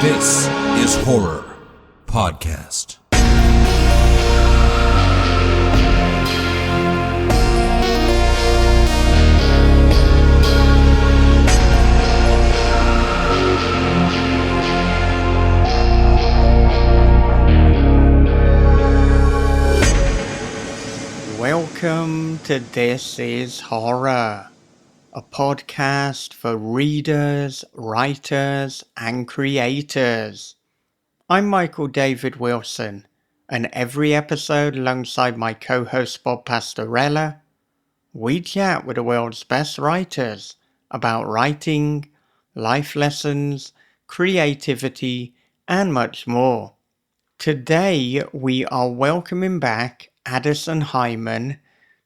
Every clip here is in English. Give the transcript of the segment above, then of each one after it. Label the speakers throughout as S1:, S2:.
S1: This is Horror Podcast.
S2: Welcome to This is Horror, a podcast for readers, writers, and creators. I'm Michael David Wilson, and every episode alongside my co-host Bob Pastorella, we chat with the world's best writers about writing, life lessons, creativity, and much more. Today we are welcoming back Addison Heimann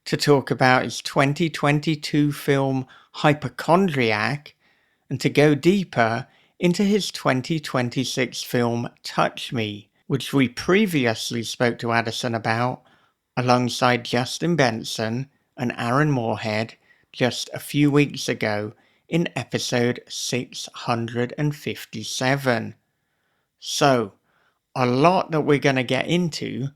S2: to talk about his 2022 film Hypochondriac and to go deeper into his 2026 film Touch Me, which we previously spoke to Addison about alongside Justin Benson and Aaron Moorhead just a few weeks ago in episode 657. So, a lot that we're going to get into,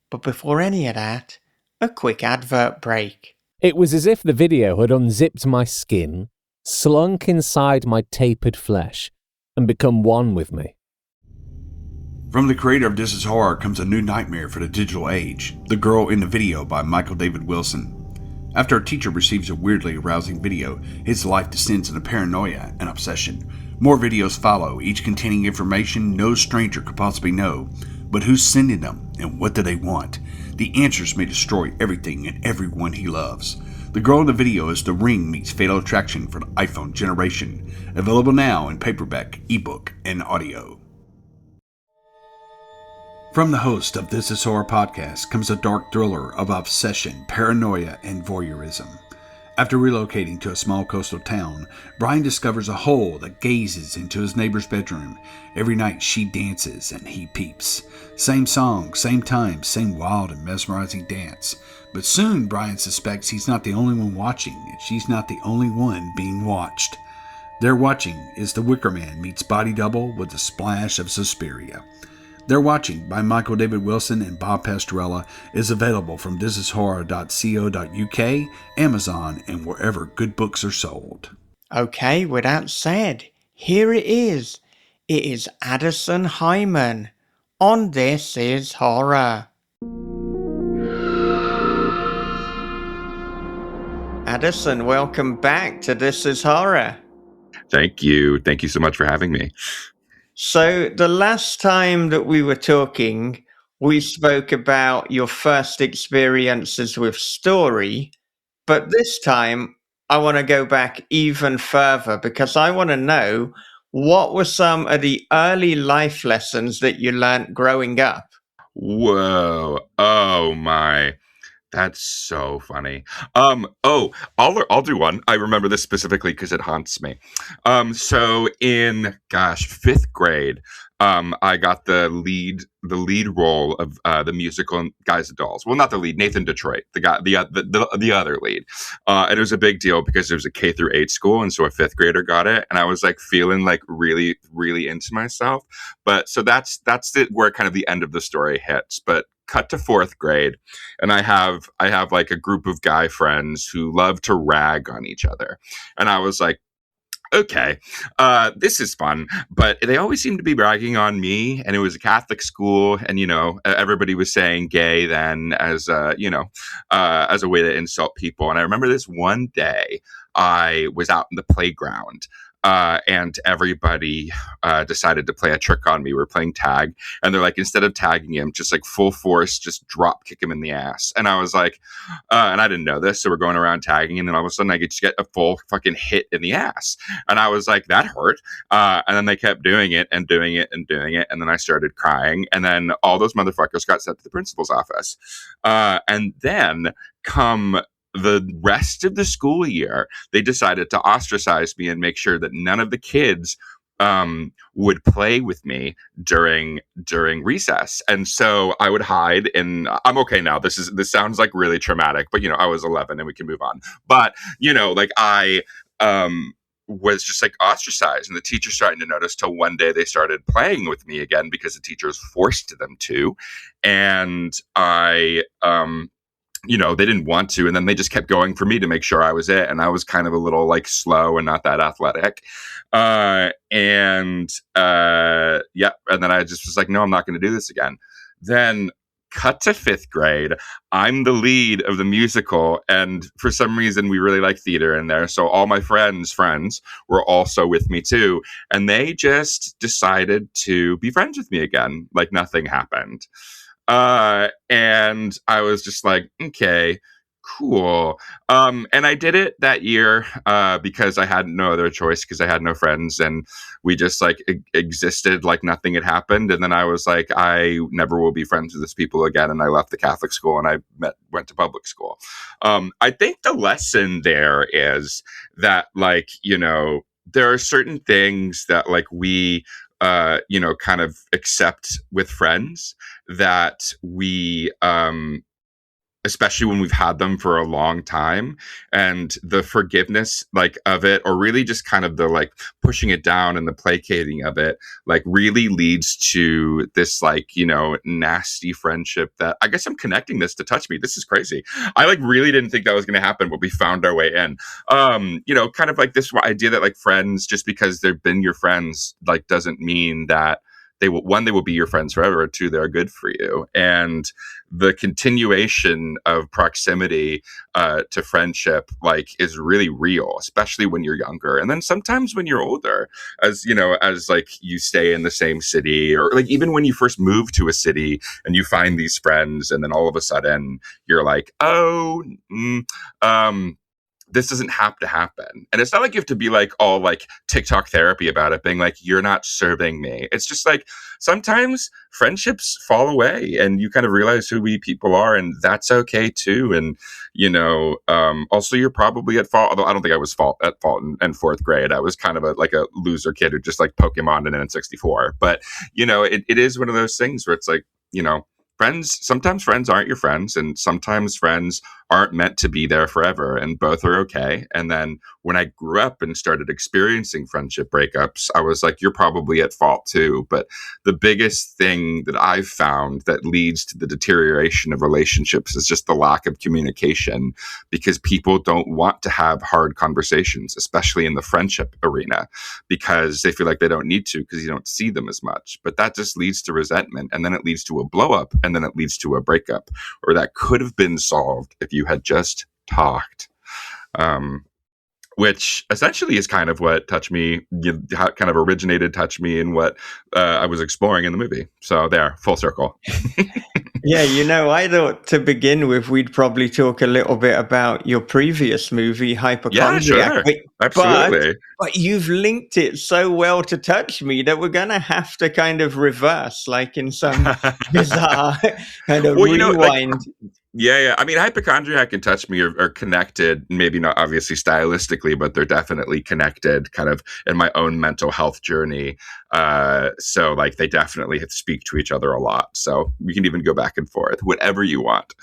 S2: but before any of that, a quick advert break.
S3: It was as if the video had unzipped my skin, slunk inside my tapered flesh, and become one with me.
S4: From the creator of This is Horror comes a new nightmare for the digital age, The Girl in the Video by Michael David Wilson. After a teacher receives a weirdly arousing video, his life descends into paranoia and obsession. More videos follow, each containing information no stranger could possibly know. But who's sending them, and what do they want? The answers may destroy everything and everyone he loves. The Girl in the Video is The Ring meets Fatal Attraction for the iPhone generation. Available now in paperback, ebook, and audio. From the host of This is Horror Podcast comes a dark thriller of obsession, paranoia, and voyeurism. After relocating to a small coastal town, Brian discovers a hole that gazes into his neighbor's bedroom. Every night she dances and he peeps. Same song, same time, same wild and mesmerizing dance. But soon Brian suspects he's not the only one watching, and she's not the only one being watched. They're watching is The Wicker Man meets Body Double with a splash of Suspiria. They're Watching by Michael David Wilson and Bob Pastorella is available from thisishorror.co.uk, Amazon, and wherever good books are sold.
S2: Okay, with that said, here it is. It is Addison Heimann on This is Horror. Addison, welcome back to This is Horror.
S5: Thank you. Thank you so much for having me.
S2: So the last time that we were talking, we spoke about your first experiences with story, but this time I want to go back even further because I want to know what were some of the early life lessons that you learned growing up?
S5: Whoa. Oh my. That's so funny. I'll do one. I remember this specifically because it haunts me. So in fifth grade, I got the lead role of the musical Guys and Dolls. Well, not the lead, Nathan Detroit, the other lead. And it was a big deal because it was a K through 8 school, and so a fifth grader got it, and I was like feeling like really, really into myself. But so that's it, where kind of the end of the story hits. But cut to fourth grade, and I have like a group of guy friends who love to rag on each other, and I was like, okay, this is fun, but they always seem to be bragging on me, and it was a Catholic school, and everybody was saying gay then as a way to insult people. And I remember this one day I was out in the playground. And everybody decided to play a trick on me. We were playing tag, and they're like, instead of tagging him, just like full force, just drop kick him in the ass. And I was like, and I didn't know this, so we're going around tagging, and then all of a sudden I just get a full fucking hit in the ass. And I was like, that hurt. And then they kept doing it and doing it and doing it, and then I started crying, and then all those motherfuckers got sent to the principal's office. And then come the rest of the school year, they decided to ostracize me and make sure that none of the kids would play with me during recess. And so I would hide, and I'm okay now. This sounds like really traumatic, but I was 11 and we can move on. But like I was just like ostracized, and the teacher starting to notice, till one day they started playing with me again because the teachers forced them to. And I they didn't want to, and then they just kept going for me to make sure I was it. And I was kind of a little like slow and not that athletic. And then I just was like, no, I'm not going to do this again. Then cut to 5th grade. I'm the lead of the musical, and for some reason we really like theater in there. So all my friends were also with me too, and they just decided to be friends with me again, like nothing happened. And I was just like, okay, cool. And I did it that year because I had no other choice, because I had no friends, and we just like existed like nothing had happened. And then I was like, I never will be friends with these people again. And I left the Catholic school and I went to public school. I think the lesson there is that, like, there are certain things that like we kind of accept with friends that we especially when we've had them for a long time, and the forgiveness like of it, or really just kind of the like pushing it down and the placating of it, like really leads to this like nasty friendship that I guess I'm connecting this to Touch Me. This is crazy. I like really didn't think that was going to happen, but we found our way in. Kind of like this idea that like friends, just because they've been your friends, like doesn't mean that they will be your friends forever, or 2, they're good for you. And the continuation of proximity to friendship like is really real, especially when you're younger. And then sometimes when you're older, as like you stay in the same city, or like even when you first move to a city and you find these friends, and then all of a sudden you're like, this doesn't have to happen. And it's not like you have to be like all like TikTok therapy about it, being like, you're not serving me. It's just like sometimes friendships fall away and you kind of realize who we people are, and that's okay too. And, also you're probably at fault, although I don't think I was at fault in 4th grade. I was kind of a loser kid who just like Pokemon and N64. But, it is one of those things where it's like, sometimes friends aren't your friends, and sometimes friends aren't meant to be there forever, and both are okay. And then when I grew up and started experiencing friendship breakups, I was like, you're probably at fault too. But the biggest thing that I've found that leads to the deterioration of relationships is just the lack of communication, because people don't want to have hard conversations, especially in the friendship arena, because they feel like they don't need to, because you don't see them as much. But that just leads to resentment, and then it leads to a blow up, and then it leads to a breakup, or that could have been solved if you had just talked. Which essentially is kind of what Touch Me, kind of originated Touch Me, and what I was exploring in the movie. So there, full circle.
S2: Yeah, I thought to begin with, we'd probably talk a little bit about your previous movie, Hypochondriac.
S5: Yeah, sure. Absolutely.
S2: But you've linked it so well to Touch Me that we're going to have to kind of reverse, like in some bizarre kind of rewind.
S5: Yeah. I mean, Hypochondriac and Touch Me are connected, maybe not obviously stylistically, but they're definitely connected kind of in my own mental health journey. So like they definitely speak to each other a lot. So we can even go back and forth, whatever you want.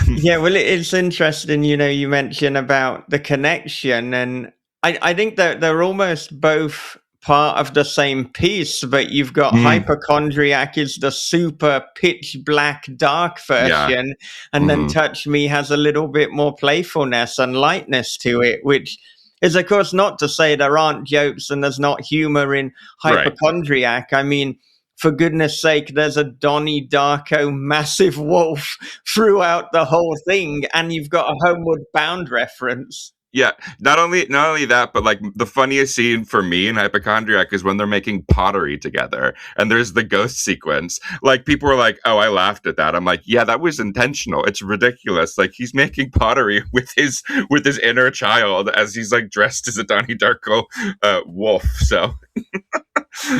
S2: Yeah, well, it's interesting, you mentioned about the connection, and I think that they're almost both part of the same piece, but you've got Hypochondriac is the super pitch black dark version, and then Touch Me has a little bit more playfulness and lightness to it, which is, of course, not to say there aren't jokes and there's not humor in Hypochondriac. Right. I mean, for goodness sake, there's a Donnie Darko massive wolf throughout the whole thing, and you've got a Homeward Bound reference.
S5: Yeah, not only that, but like the funniest scene for me in Hypochondriac is when they're making pottery together, and there's the ghost sequence. Like people were like, "Oh, I laughed at that." I'm like, "Yeah, that was intentional. It's ridiculous. Like he's making pottery with his inner child as he's like dressed as a Donnie Darko wolf." So.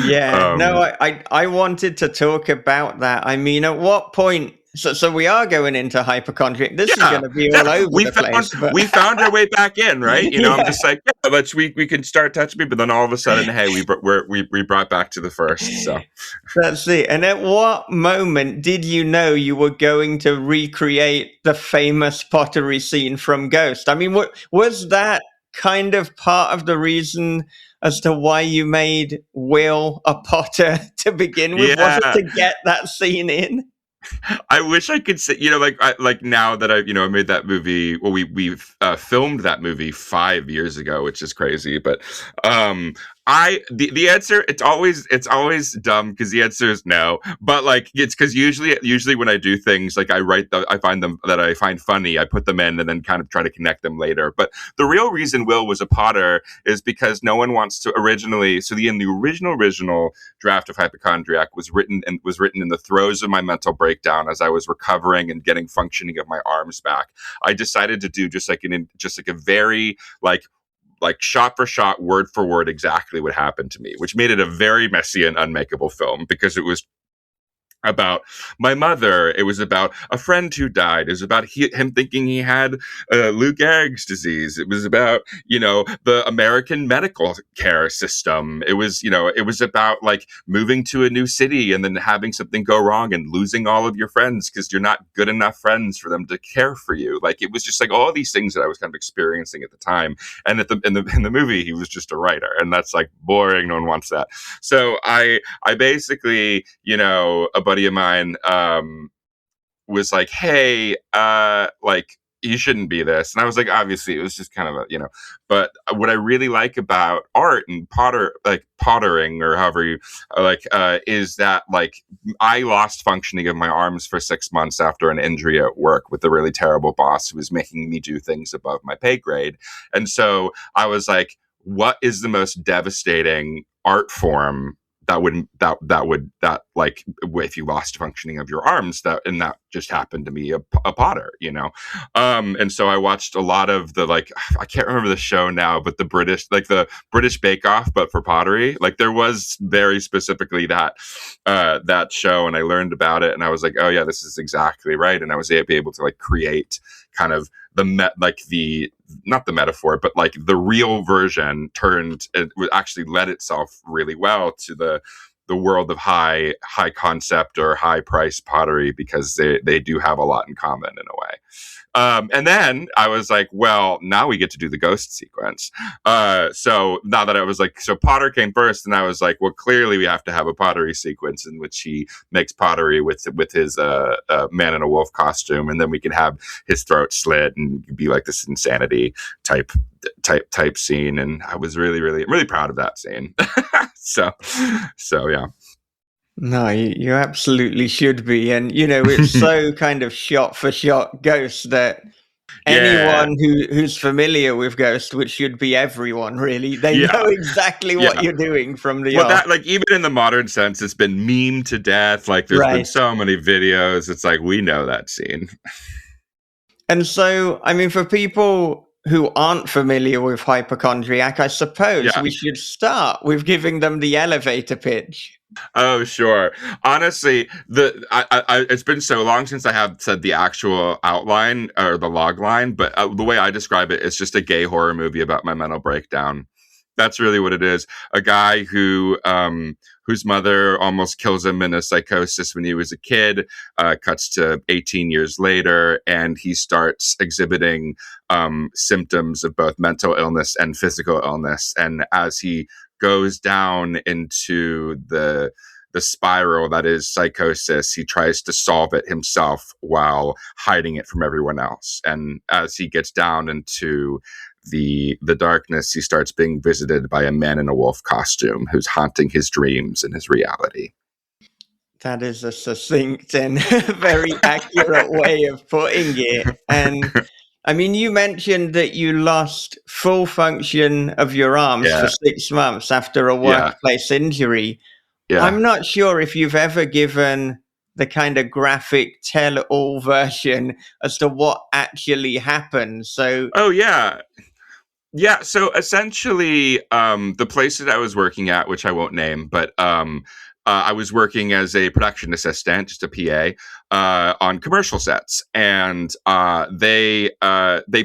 S2: Yeah, no, I wanted to talk about that. I mean, at what point So we are going into hypochondriac. This is
S5: Yeah,
S2: going to be all over
S5: we
S2: the
S5: found
S2: place. But
S5: we found our way back in, right? You know, I'm
S2: Yeah.
S5: just like, yeah, we can start touching me, but then all of a sudden, hey, we brought back to the first. So
S2: That's it. And at what moment did you know you were going to recreate the famous pottery scene from Ghost? I mean, what was that kind of part of the reason as to why you made Will a potter to begin with? Was it
S5: yeah,
S2: to get that scene in?
S5: I wish I could say, you know, like now that I made that movie. Well, we filmed that movie 5 years ago, which is crazy. But the answer, it's always dumb because the answer is no. But like it's because usually when I do things like I find them that I find funny, I put them in and then kind of try to connect them later. But the real reason Will was a potter is because no one wants to originally. So in the original draft of Hypochondriac was written in the throes of my mental breakdown as I was recovering and getting functioning of my arms back. I decided to do just like a very like shot for shot, word for word, exactly what happened to me, which made it a very messy and unmakeable film because it was about my mother. It was about a friend who died. It was about him thinking he had Lou Gehrig's disease. It was about, the American medical care system. It was about like moving to a new city and then having something go wrong and losing all of your friends because you're not good enough friends for them to care for you. Like it was just like all these things that I was kind of experiencing at the time. And in the movie, he was just a writer, and that's like boring. No one wants that. So I basically, a buddy of mine was like, hey, like you shouldn't be this. And I was like, obviously it was just kind of but what I really like about art and pottering or however you is that like I lost functioning of my arms for 6 months after an injury at work with a really terrible boss who was making me do things above my pay grade. And so I was like, what is the most devastating art form that like if you lost functioning of your arms, that just happened to me, a potter, and so I watched a lot of the, like, I can't remember the show now, but the British Bake Off, but for pottery. Like there was very specifically that show, and I learned about it, and I was like, oh yeah, this is exactly right. And I was able to like create kind of not the metaphor, but like the real version it would actually led itself really well to the world of high concept or high price pottery, because they do have a lot in common in a way. And then I was like, well, now we get to do the ghost sequence. So now that I was like, so Potter came first, and I was like, well, clearly we have to have a pottery sequence in which he makes pottery with his man in a wolf costume, and then we can have his throat slit and be like this insanity type scene. And I was really, really, really proud of that scene. so yeah.
S2: No, you absolutely should be. And, it's so kind of shot for shot Ghost that anyone who's familiar with Ghost, which should be everyone really, they know exactly what you're doing from the off.
S5: That, like, even in the modern sense, it's been memed to death. Like there's been so many videos. It's like, we know that scene.
S2: And so, I mean, for people who aren't familiar with Hypochondriac, I suppose we should start with giving them the elevator pitch.
S5: Oh, sure. Honestly, it's been so long since I have said the actual outline or the log line, but the way I describe it is just a gay horror movie about my mental breakdown. That's really what it is. A guy whose mother almost kills him in a psychosis when he was a kid, cuts to 18 years later, and he starts exhibiting symptoms of both mental illness and physical illness. And as he goes down into the spiral that is psychosis, he tries to solve it himself while hiding it from everyone else. And as he gets down into the darkness, he starts being visited by a man in a wolf costume who's haunting his dreams and his reality.
S2: That is a succinct and very accurate way of putting it. And I mean, you mentioned that you lost full function of your arms for 6 months after a workplace injury. Yeah. I'm not sure if you've ever given the kind of graphic tell-all version as to what actually happened. So,
S5: so essentially, the place that I was working at, which I won't name, but I was working as a production assistant, just a PA, on commercial sets, and they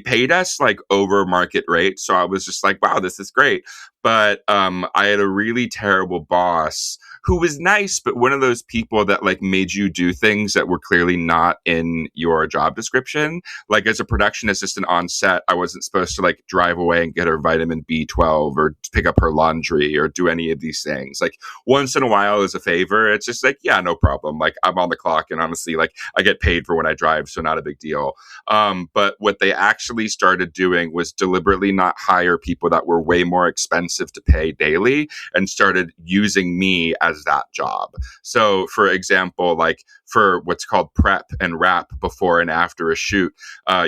S5: paid us like over market rate. So I was just like, wow, this is great. But I had a really terrible boss who was nice, but one of those people that like made you do things that were clearly not in your job description. Like as a production assistant on set, I wasn't supposed to like drive away and get her vitamin B12 or pick up her laundry or do any of these things. Like once in a while as a favor, it's just like, yeah, no problem. Like I'm on the clock, and honestly, like I get paid for when I drive, so not a big deal. But what they actually started doing was deliberately not hire people that were way more expensive to pay daily, and started using me as that job. So for example, like for what's called prep and wrap before and after a shoot,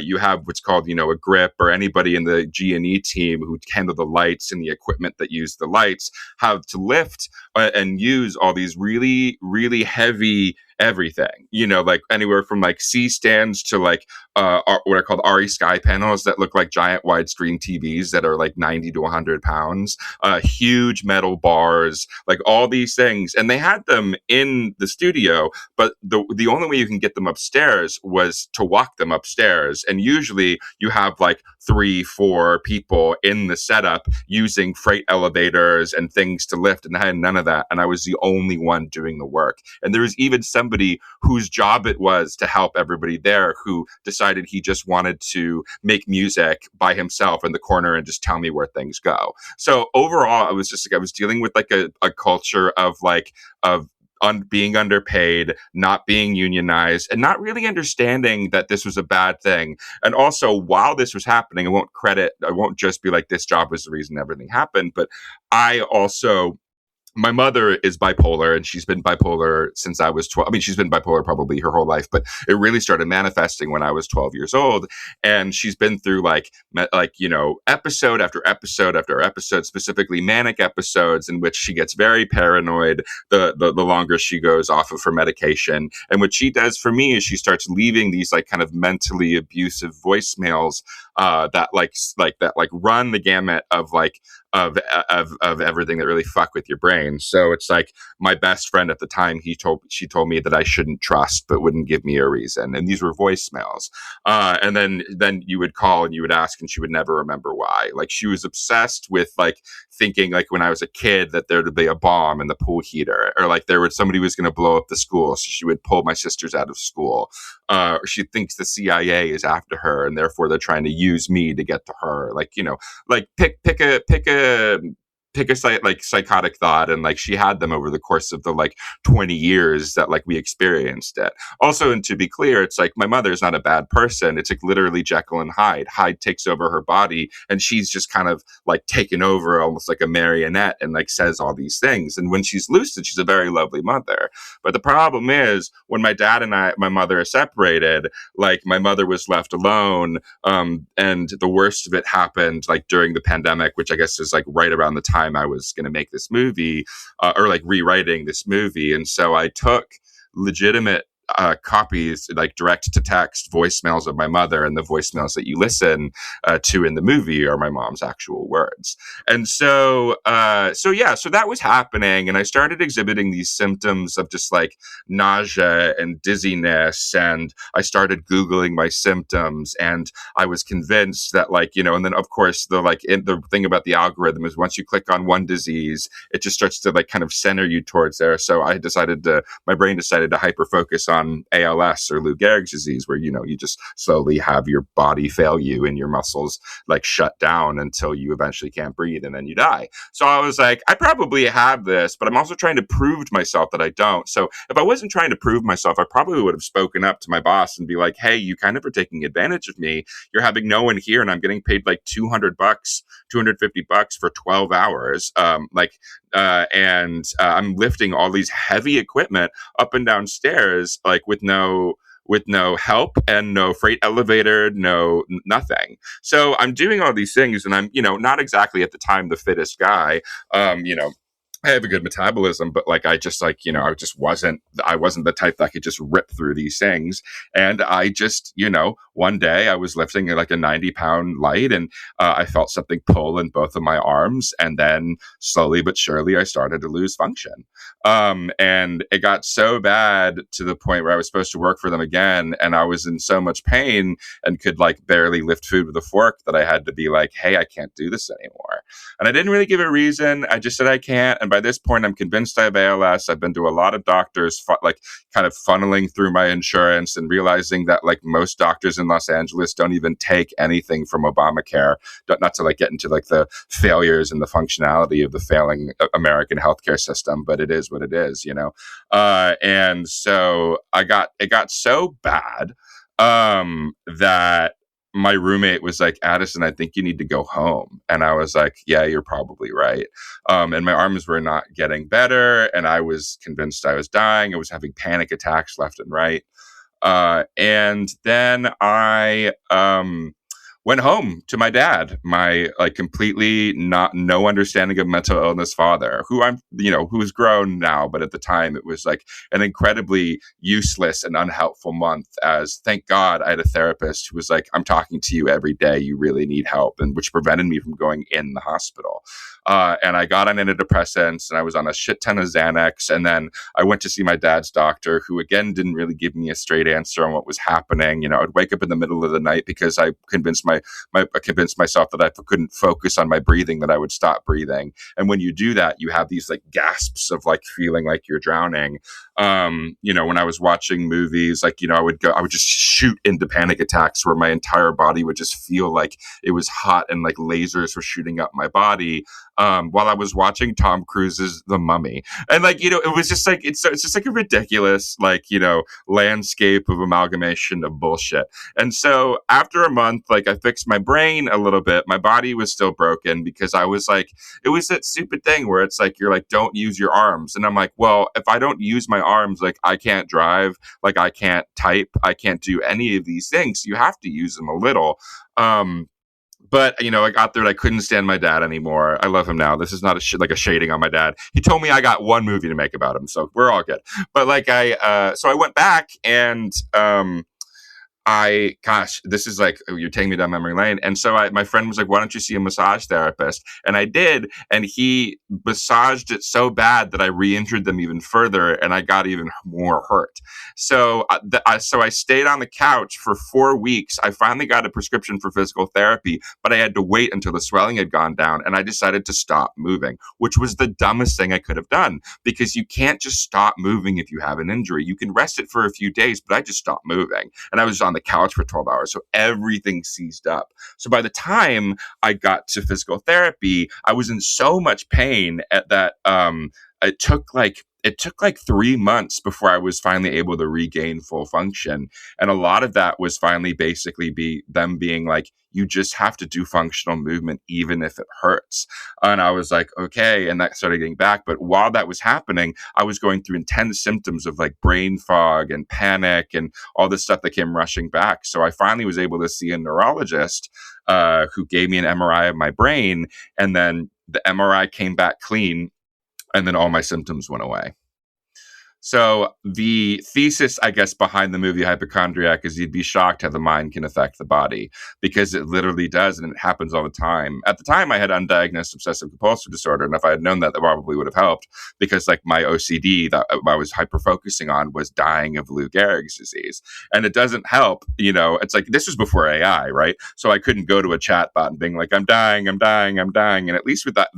S5: you have what's called, a grip, or anybody in the G&E team who handle the lights and the equipment that use the lights have to lift and use all these really, really heavy everything, like anywhere from like C stands to like what are called RE Sky panels that look like giant widescreen TVs that are like 90 to 100 pounds, huge metal bars, like all these things. And they had them in the studio, but the only way you can get them upstairs was to walk them upstairs. And usually you have like 3-4 people in the setup using freight elevators and things to lift. And I had none of that. And I was the only one doing the work. And there was even somebody whose job it was to help everybody there, who decided he just wanted to make music by himself in the corner and just tell me where things go. So overall, I was dealing with like a culture of being underpaid, not being unionized, and not really understanding that this was a bad thing. And also, while this was happening, I won't just be like, this job was the reason everything happened, but my mother is bipolar, and she's been bipolar since I was 12. I mean, she's been bipolar probably her whole life, but it really started manifesting when I was 12 years old. And she's been through episode after episode after episode, specifically manic episodes, in which she gets very paranoid the longer she goes off of her medication. And what she does for me is she starts leaving these like kind of mentally abusive voicemails that run the gamut of everything that really fuck with your brain. So it's like my best friend at the time, she told me that I shouldn't trust, but wouldn't give me a reason. And these were voicemails. And then you would call and you would ask, and she would never remember why. Like she was obsessed with like thinking like when I was a kid that there would be a bomb in the pool heater, or like somebody was going to blow up the school. So she would pull my sisters out of school. She thinks the CIA is after her, and therefore they're trying to use me to get to her. Pick a psychotic thought, and like she had them over the course of the like 20 years that like we experienced it. Also, and to be clear, it's like my mother's not a bad person. It's like literally Jekyll and Hyde. Hyde takes over her body, and she's just kind of like taken over almost like a marionette, and like says all these things. And when she's lucid, she's a very lovely mother. But the problem is when my dad and my mother are separated, like my mother was left alone. And the worst of it happened like during the pandemic, which I guess is like right around the time I was going to make this movie, or like rewriting this movie. And so I took legitimate copies, like direct to text voicemails of my mother, and the voicemails that you listen to in the movie are my mom's actual words. And so that was happening, and I started exhibiting these symptoms of just like nausea and dizziness, and I started Googling my symptoms, and I was convinced that and then of course the thing about the algorithm is once you click on one disease, it just starts to like kind of center you towards there. So my brain decided to hyper focus on ALS or Lou Gehrig's disease, where you just slowly have your body fail you and your muscles like shut down until you eventually can't breathe, and then you die. So I was like, I probably have this, but I'm also trying to prove to myself that I don't. So if I wasn't trying to prove myself, I probably would have spoken up to my boss and be like, hey, you kind of are taking advantage of me. You're having no one here, and I'm getting paid like $200, $250 for 12 hours. And I'm lifting all these heavy equipment up and down stairs, like with no help and no freight elevator, nothing. So I'm doing all these things, and I'm, not exactly at the time the fittest guy, I have a good metabolism, but like I just like, I wasn't the type that could just rip through these things. And I just, one day I was lifting like a 90-pound light, and I felt something pull in both of my arms. And then slowly but surely I started to lose function. And it got so bad to the point where I was supposed to work for them again. And I was in so much pain and could like barely lift food with a fork that I had to be like, hey, I can't do this anymore. And I didn't really give a reason. I just said I can't. And by this point, I'm convinced I have ALS. I've been to a lot of doctors, like kind of funneling through my insurance and realizing that like most doctors in Los Angeles don't even take anything from Obamacare. Not to like get into like the failures and the functionality of the failing American healthcare system, but it is what it is, and so it got so bad that my roommate was like, Addison, I think you need to go home. And I was like, yeah, you're probably right. And my arms were not getting better. And I was convinced I was dying. I was having panic attacks left and right. And then I went home to my dad, my like completely no understanding of mental illness father, who's grown now, but at the time it was like an incredibly useless and unhelpful month. As thank God I had a therapist who was like, I'm talking to you every day, you really need help, and which prevented me from going in the hospital. And I got on antidepressants, and I was on a shit ton of Xanax, and then I went to see my dad's doctor, who again didn't really give me a straight answer on what was happening. I'd wake up in the middle of the night because I convinced myself that I couldn't focus on my breathing, that I would stop breathing. And when you do that, you have these like gasps of like feeling like you're drowning. When I was watching movies, like, I would just shoot into panic attacks where my entire body would just feel like it was hot and like lasers were shooting up my body. While I was watching Tom Cruise's The Mummy. And like, it was just like, it's just like a ridiculous, like, landscape of amalgamation of bullshit. And so after a month, like I fixed my brain a little bit. My body was still broken because I was like, it was that stupid thing where it's like, you're like, don't use your arms. And I'm like, well, if I don't use my arms, like I can't drive, like I can't type, I can't do any of these things. You have to use them a little. But, I got there and I couldn't stand my dad anymore. I love him now. This is not a shading on my dad. He told me I got one movie to make about him, so we're all good. But like so I went back and this is like, you're taking me down memory lane. And so my friend was like, why don't you see a massage therapist? And I did. And he massaged it so bad that I re-injured them even further. And I got even more hurt. So I stayed on the couch for 4 weeks. I finally got a prescription for physical therapy, but I had to wait until the swelling had gone down. And I decided to stop moving, which was the dumbest thing I could have done, because you can't just stop moving if you have an injury. You can rest it for a few days, but I just stopped moving. And I was on the couch for 12 hours. So everything seized up. So by the time I got to physical therapy, I was in so much pain at that. It took like 3 months before I was finally able to regain full function. And a lot of that was finally basically them being like, you just have to do functional movement, even if it hurts. And I was like, okay. And that started getting back. But while that was happening, I was going through intense symptoms of like brain fog and panic and all this stuff that came rushing back. So I finally was able to see a neurologist who gave me an MRI of my brain. And then the MRI came back clean. And then all my symptoms went away. So the thesis, I guess, behind the movie Hypochondriac is you'd be shocked how the mind can affect the body, because it literally does, and it happens all the time. At the time, I had undiagnosed obsessive compulsive disorder, and if I had known that, that probably would have helped, because like my OCD that I was hyper-focusing on was dying of Lou Gehrig's disease. And it doesn't help, it's like, this was before AI, right? So I couldn't go to a chat bot and being like, I'm dying. And at least with that,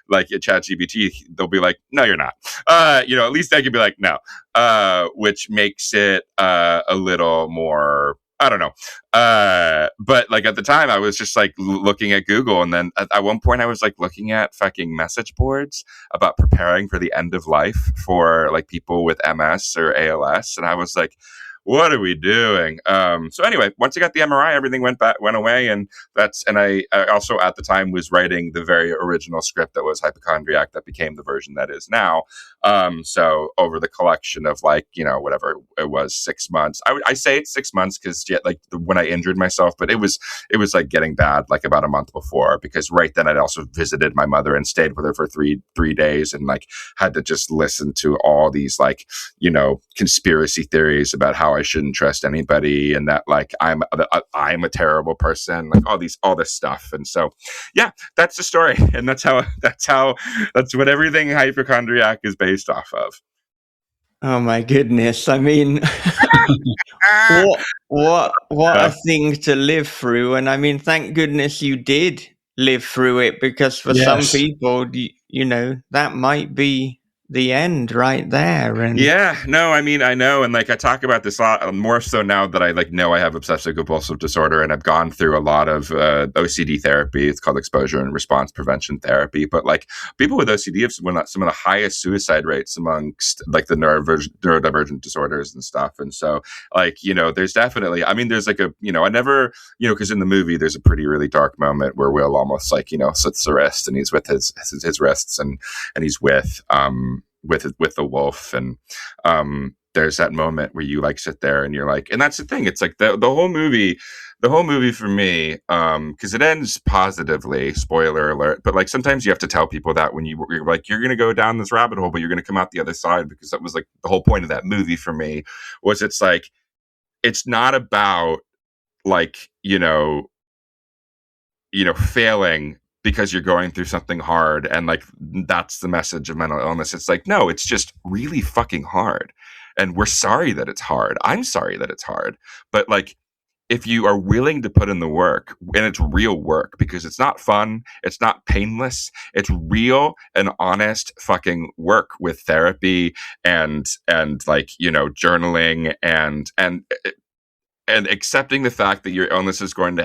S5: like at ChatGPT, they'll be like, no, you're not. At least I could be like, no, which makes it a little more, I don't know. But like at the time I was just like looking at Google, and then at one point I was like looking at fucking message boards about preparing for the end of life for like people with MS or ALS. And I was like, what are we doing? So anyway, once I got the MRI, everything went away, and I also at the time was writing the very original script that was Hypochondriac that became the version that is now. So over the collection of like, whatever it was, 6 months, I say it's 6 months because when I injured myself, but it was like getting bad like about a month before, because right then I'd also visited my mother and stayed with her for three days, and like had to just listen to all these like, conspiracy theories about how I shouldn't trust anybody, and that like I'm a terrible person, like all this stuff. And so, yeah, that's the story, and that's what everything Hypochondriac is based off of.
S2: Oh my goodness! I mean, what a thing to live through, and I mean, thank goodness you did live through it, because for some people, that might be the end right there. And
S5: yeah, no, I mean, I know, and like I talk about this a lot more so now that I like know I have obsessive compulsive disorder, and I've gone through a lot of OCD therapy. It's called exposure and response prevention therapy. But like people with OCD have some of the highest suicide rates amongst like the neurodivergent disorders and stuff. And so like, there's definitely, I mean, there's like I never, because in the movie there's a pretty really dark moment where Will almost like, slits the wrist, and he's with his wrists, and he's with the wolf, and there's that moment where you like sit there and you're like, and that's the thing, it's like the whole movie for me, because it ends positively, spoiler alert, but like sometimes you have to tell people that when you're like, you're gonna go down this rabbit hole, but you're gonna come out the other side, because that was like the whole point of that movie for me, was it's like, it's not about like failing because you're going through something hard, and like that's the message of mental illness. It's like, no, it's just really fucking hard, and we're sorry that it's hard. I'm sorry that it's hard, but like if you are willing to put in the work, and it's real work, because it's not fun, it's not painless, it's real and honest fucking work with therapy and like journaling and accepting the fact that your illness is going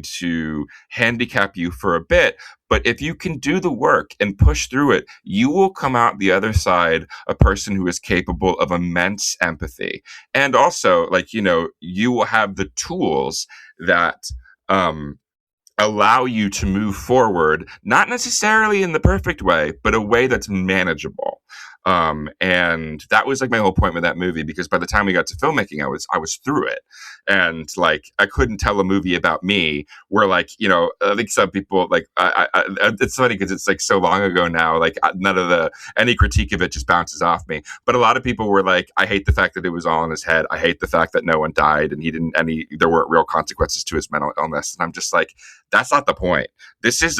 S5: to handicap you for a bit. But if you can do the work and push through it, you will come out the other side a person who is capable of immense empathy. And also, like, you will have the tools that allow you to move forward, not necessarily in the perfect way, but a way that's manageable. And that was like my whole point with that movie, because by the time we got to filmmaking, I was through it. And like, I couldn't tell a movie about me where like, I think some people like, it's funny because it's like so long ago now, like none of any critique of it just bounces off me. But a lot of people were like, I hate the fact that it was all in his head. I hate the fact that no one died and there weren't real consequences to his mental illness. And I'm just like, that's not the point. This is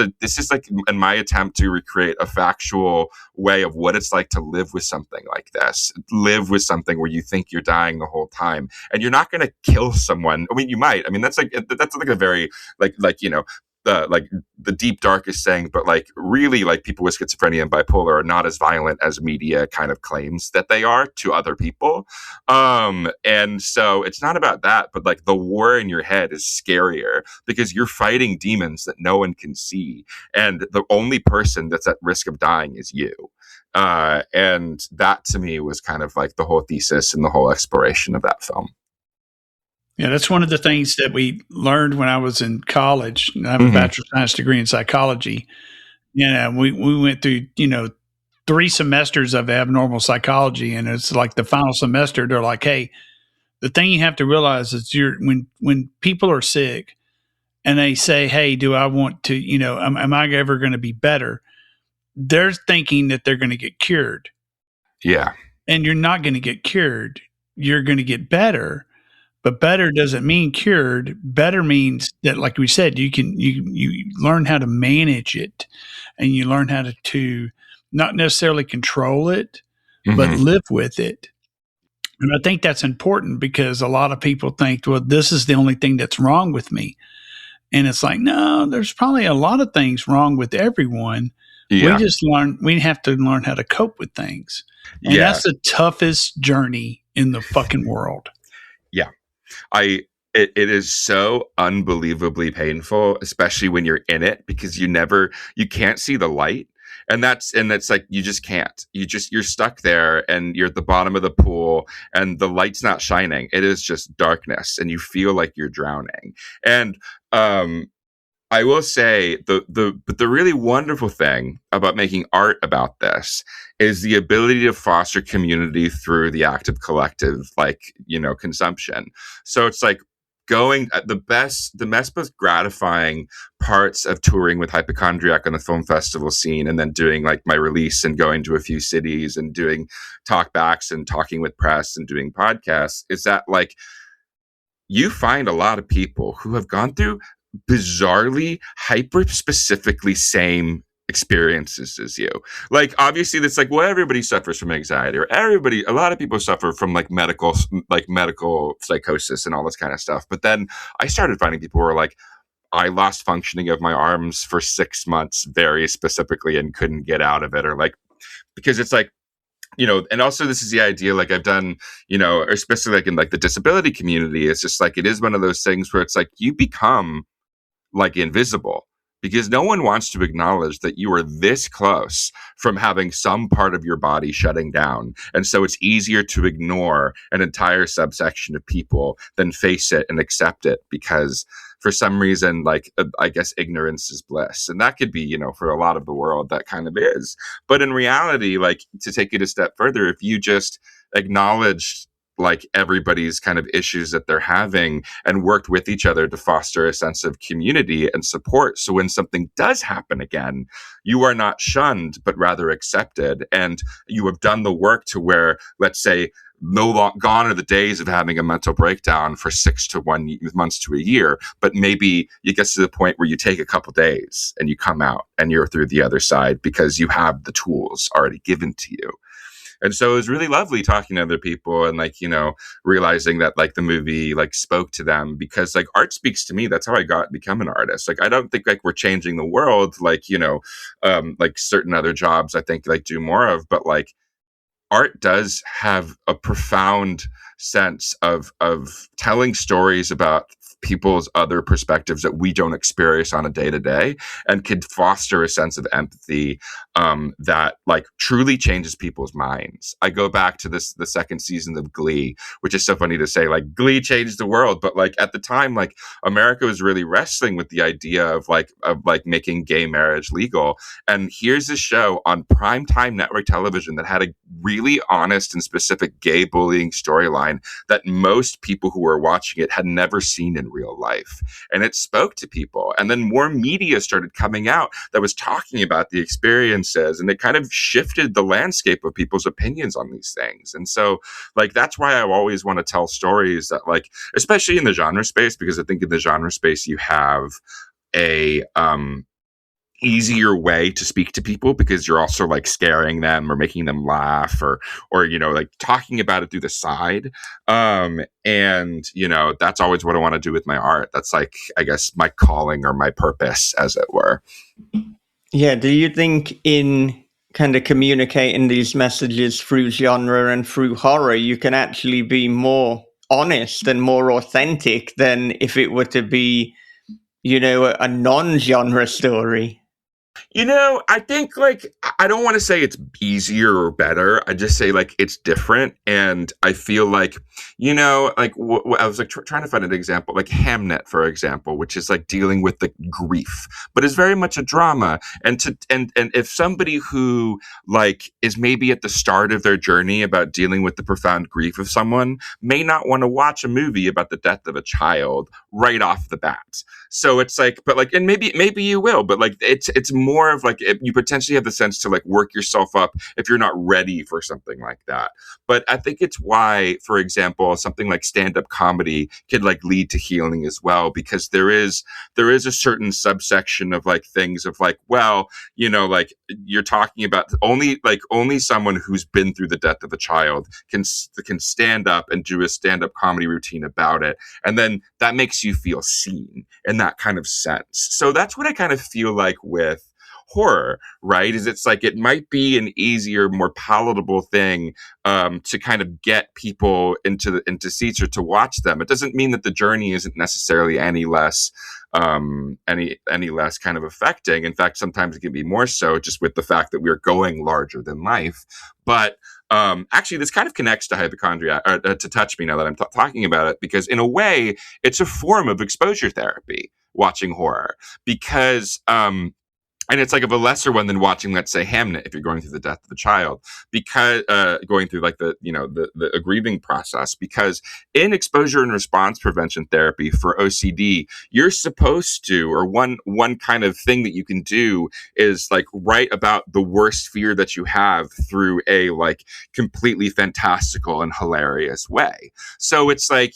S5: like in my attempt to recreate a factual way of what it's like to live with something like this, live with something where you think you're dying the whole time, and you're not going to kill someone. I mean, you might. I mean, that's like a very like the deep darkest saying, but like really, like people with schizophrenia and bipolar are not as violent as media kind of claims that they are to other people. And so it's not about that, but like the war in your head is scarier because you're fighting demons that no one can see, and the only person that's at risk of dying is you. And that to me was kind of like the whole thesis and the whole exploration of that film.
S6: Yeah, that's one of the things that we learned when I was in college. I have a bachelor's science degree in psychology. We went through, 3 semesters of abnormal psychology, and it's like the final semester, they're like, hey, the thing you have to realize is when people are sick and they say, hey, do I want to, am I ever going to be better? They're thinking that they're going to get cured.
S5: Yeah.
S6: And you're not going to get cured. You're going to get better. But better doesn't mean cured. Better means that, like we said, you learn how to manage it, and you learn how to not necessarily control it, but live with it. And I think that's important because a lot of people think, well, this is the only thing that's wrong with me. And it's like, no, there's probably a lot of things wrong with everyone. Yeah. We have to learn how to cope with things. And that's the toughest journey in the fucking world.
S5: Yeah. It is so unbelievably painful, especially when you're in it, because you can't see the light. And it's like, you just can't. You're stuck there, and you're at the bottom of the pool, and the light's not shining. It is just darkness, and you feel like you're drowning. And I will say but the really wonderful thing about making art about this is the ability to foster community through the act of collective, like, consumption. So it's like going the most gratifying parts of touring with Hypochondriac on the film festival scene, and then doing like my release and going to a few cities and doing talkbacks and talking with press and doing podcasts, is that like you find a lot of people who have gone through bizarrely, hyper specifically same experiences as you. Like, obviously that's like, well, everybody suffers from anxiety, or a lot of people suffer from like medical psychosis and all this kind of stuff. But then I started finding people who are like, I lost functioning of my arms for 6 months very specifically and couldn't get out of it, or like, because it's like, and also this is the idea, like I've done, or especially like in like the disability community, it's just like, it is one of those things where it's like you become like invisible, because no one wants to acknowledge that you are this close from having some part of your body shutting down. And so it's easier to ignore an entire subsection of people than face it and accept it, because for some reason, like, I guess ignorance is bliss. And that could be, for a lot of the world, that kind of is. But in reality, like, to take it a step further, if you just acknowledged like everybody's kind of issues that they're having and worked with each other to foster a sense of community and support. So when something does happen again, you are not shunned, but rather accepted. And you have done the work to where, let's say, gone are the days of having a mental breakdown for 6 to 1 months to a year, but maybe it gets to the point where you take a couple days and you come out and you're through the other side because you have the tools already given to you. And so it was really lovely talking to other people and like, realizing that like the movie like spoke to them, because like art speaks to me. That's how I become an artist. Like, I don't think like we're changing the world, like, like certain other jobs I think like do more of, but like art does have a profound sense of telling stories about people's other perspectives that we don't experience on a day-to-day, and could foster a sense of empathy that like truly changes people's minds. I go back to the second season of Glee, which is so funny to say, like Glee changed the world, but like at the time, like America was really wrestling with the idea of making gay marriage legal. And here's a show on primetime network television that had a really honest and specific gay bullying storyline that most people who were watching it had never seen in real life. And it spoke to people. And then more media started coming out that was talking about the experiences, and it kind of shifted the landscape of people's opinions on these things. And so like that's why I always want to tell stories that like, especially in the genre space, because I think in the genre space you have a easier way to speak to people, because you're also like scaring them or making them laugh or like talking about it through the side. And that's always what I want to do with my art. That's like, I guess, my calling or my purpose, as it were.
S2: Yeah. Do you think in kind of communicating these messages through genre and through horror, you can actually be more honest and more authentic than if it were to be, a non-genre story?
S5: I think like, I don't want to say it's easier or better. I just say like it's different. And I feel like, like I was like trying to find an example, like Hamnet, for example, which is like dealing with the grief, but it's very much a drama. And if somebody who like is maybe at the start of their journey about dealing with the profound grief of someone may not want to watch a movie about the death of a child right off the bat. So it's like, but like, and maybe you will, but like it's more of like, you potentially have the sense to like work yourself up if you're not ready for something like that. But I think it's why, for example, something like stand-up comedy could like lead to healing as well, because there is a certain subsection of like things of like, well, like you're talking about only someone who's been through the death of a child can stand up and do a stand-up comedy routine about it. And then that makes you feel seen in that kind of sense. So that's what I kind of feel like with horror, right? Is it's like it might be an easier, more palatable thing to kind of get people into seats or to watch them. It doesn't mean that the journey isn't necessarily any less any less kind of affecting. In fact, sometimes it can be more so, just with the fact that we're going larger than life. But actually, this kind of connects to hypochondria, to touch me now that I'm talking about it, because in a way, it's a form of exposure therapy, watching horror, because and it's like of a lesser one than watching, let's say, Hamnet, if you're going through the death of a child, because going through like the grieving process, because in exposure and response prevention therapy for OCD, you're supposed to, or one kind of thing that you can do is like write about the worst fear that you have through a like completely fantastical and hilarious way. So it's like,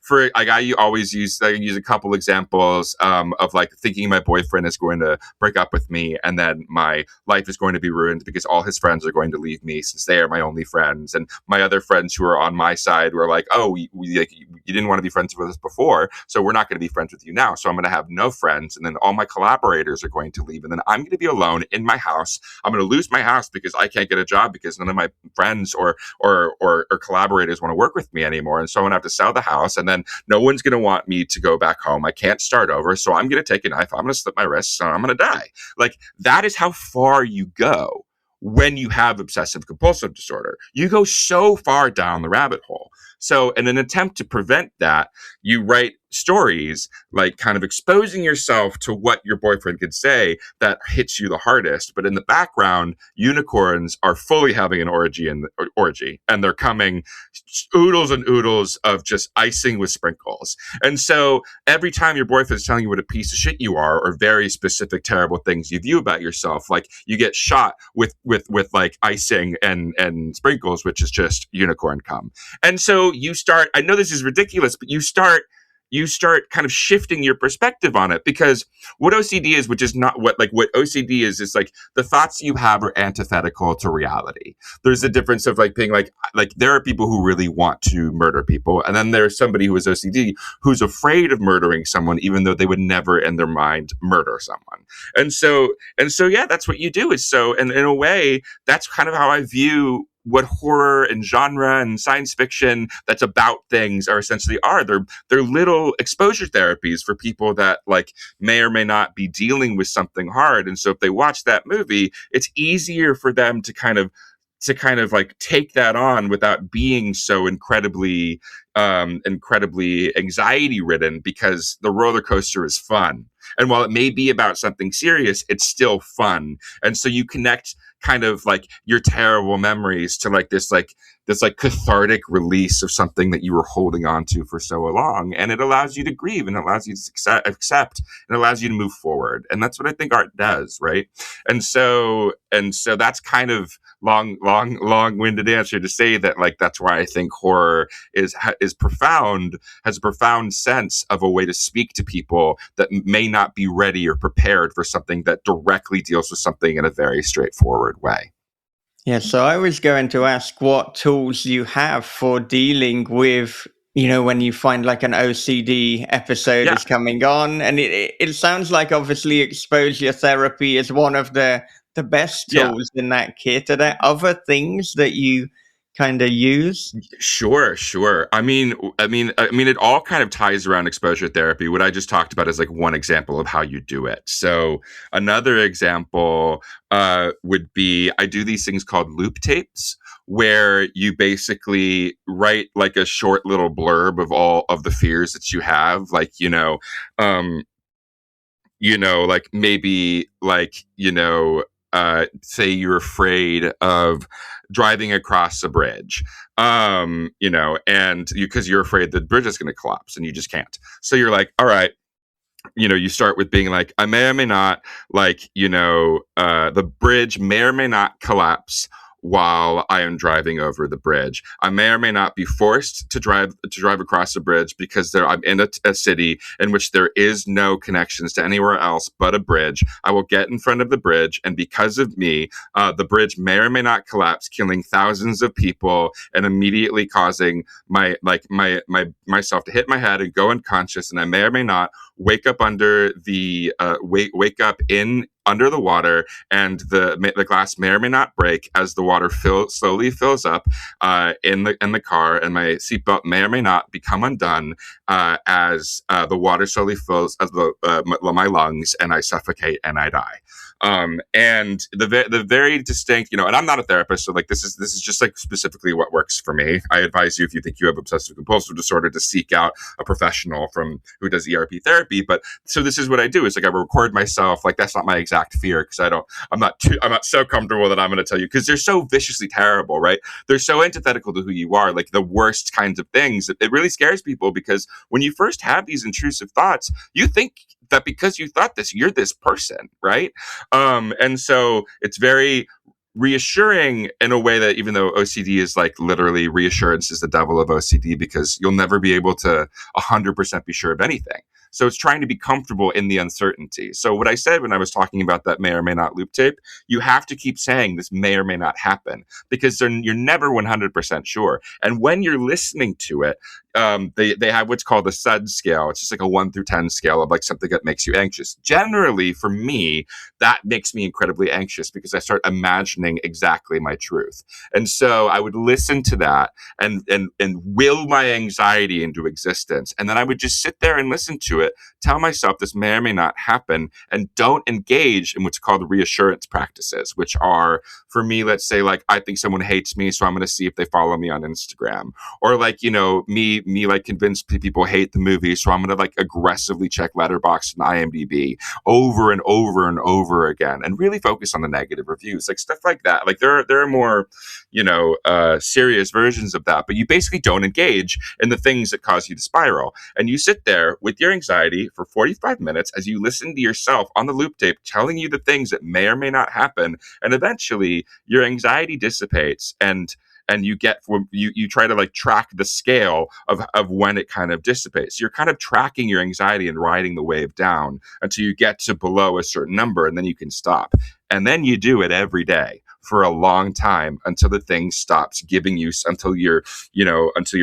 S5: for like I use a couple examples of like thinking my boyfriend is going to break up with me, and then my life is going to be ruined because all his friends are going to leave me since they are my only friends, and my other friends who are on my side were like, oh, you didn't want to be friends with us before, so we're not going to be friends with you now. So I'm going to have no friends, and then all my collaborators are going to leave, and then I'm going to be alone in my house. I'm going to lose my house because I can't get a job because none of my friends or collaborators want to work with me anymore, and so I'm going to have to sell the house, and then no one's going to want me to go back home. I can't start over. So I'm going to take a knife. I'm going to slit my wrists and I'm going to die. Like, that is how far you go when you have obsessive compulsive disorder. You go so far down the rabbit hole. So in an attempt to prevent that, you write stories like kind of exposing yourself to what your boyfriend could say that hits you the hardest. But in the background, unicorns are fully having an orgy, and they're coming oodles and oodles of just icing with sprinkles. And so every time your boyfriend is telling you what a piece of shit you are, or very specific terrible things you view about yourself, like you get shot with like icing and sprinkles, which is just unicorn cum. And so you start, I know this is ridiculous, but you start kind of shifting your perspective on it, because what OCD is, which is not what OCD is like the thoughts you have are antithetical to reality. There's a difference of like being like there are people who really want to murder people, and then there's somebody who is OCD who's afraid of murdering someone, even though they would never in their mind murder someone. And so yeah, that's what you do. Is so, and in a way, that's kind of how I view what horror and genre and science fiction that's about things are essentially are. They're little exposure therapies for people that like may or may not be dealing with something hard. And so if they watch that movie, it's easier for them to kind of like take that on without being so incredibly anxiety ridden, because the roller coaster is fun. And while it may be about something serious, it's still fun. And so you connect kind of like your terrible memories to like this cathartic release of something that you were holding on to for so long. And it allows you to grieve, and it allows you to accept, and it allows you to move forward. And that's what I think art does, right? And so that's kind of long-winded answer to say that, like, that's why I think horror is profound, has a profound sense of a way to speak to people that may not be ready or prepared for something that directly deals with something in a very straightforward way.
S2: Yeah, so I was going to ask what tools you have for dealing with, when you find like an OCD episode is coming on. And it sounds like obviously exposure therapy is one of the best tools in that kit. Are there other things that you kind of use?
S5: Sure. I mean, it all kind of ties around exposure therapy. What I just talked about is like one example of how you do it. So another example would be, I do these things called loop tapes, where you basically write like a short little blurb of all of the fears that you have, like, like maybe like, say you're afraid of driving across a bridge, and because you're afraid the bridge is going to collapse and you just can't. So you're like, all right, you start with being like, I may or may not, like, the bridge may or may not collapse while I am driving over the bridge. I may or may not be forced to drive across the bridge because I'm in a city in which there is no connections to anywhere else but a bridge. I will get in front of the bridge, and because of me, the bridge may or may not collapse, killing thousands of people and immediately causing myself to hit my head and go unconscious. And I may or may not wake up under the wake up in under the water, and the glass may or may not break as the water slowly fills up in the car, and my seatbelt may or may not become undone as the water slowly fills my lungs, and I suffocate and I die. And the very distinct, and I'm not a therapist, so like this is just like specifically what works for me. I advise you, if you think you have obsessive compulsive disorder, to seek out a professional who does ERP therapy. But so this is what I do, is like I record myself. Like, that's not my exact fear, because I'm not so comfortable that I'm going to tell you, because they're so viciously terrible, right? They're so antithetical to who you are, like the worst kinds of things. It really scares people, because when you first have these intrusive thoughts, you think that because you thought this, you're this person, right? And so it's very reassuring in a way that, even though OCD is like literally, reassurance is the devil of OCD, because you'll never be able to 100% be sure of anything. So it's trying to be comfortable in the uncertainty. So what I said when I was talking about that may or may not loop tape, you have to keep saying this may or may not happen, because you're never 100% sure. And when you're listening to it, they have what's called the SUD scale. It's just like a 1 through 10 scale of like something that makes you anxious. Generally, for me, that makes me incredibly anxious, because I start imagining exactly my truth. And so I would listen to that and will my anxiety into existence. And then I would just sit there and listen to it, tell myself this may or may not happen, and don't engage in what's called reassurance practices, which are, for me, let's say, like, I think someone hates me, so I'm going to see if they follow me on Instagram. Or like, me like convince people hate the movie, so I'm going to like aggressively check Letterboxd and IMDb over and over and over again, and really focus on the negative reviews, like stuff like that. Like there are more, serious versions of that, but you basically don't engage in the things that cause you to spiral. And you sit there with your anxiety for 45 minutes as you listen to yourself on the loop tape telling you the things that may or may not happen. And eventually your anxiety dissipates, and you try to like track the scale of when it kind of dissipates. You're kind of tracking your anxiety and riding the wave down until you get to below a certain number, and then you can stop. And then you do it every day for a long time until the thing stops giving you, until your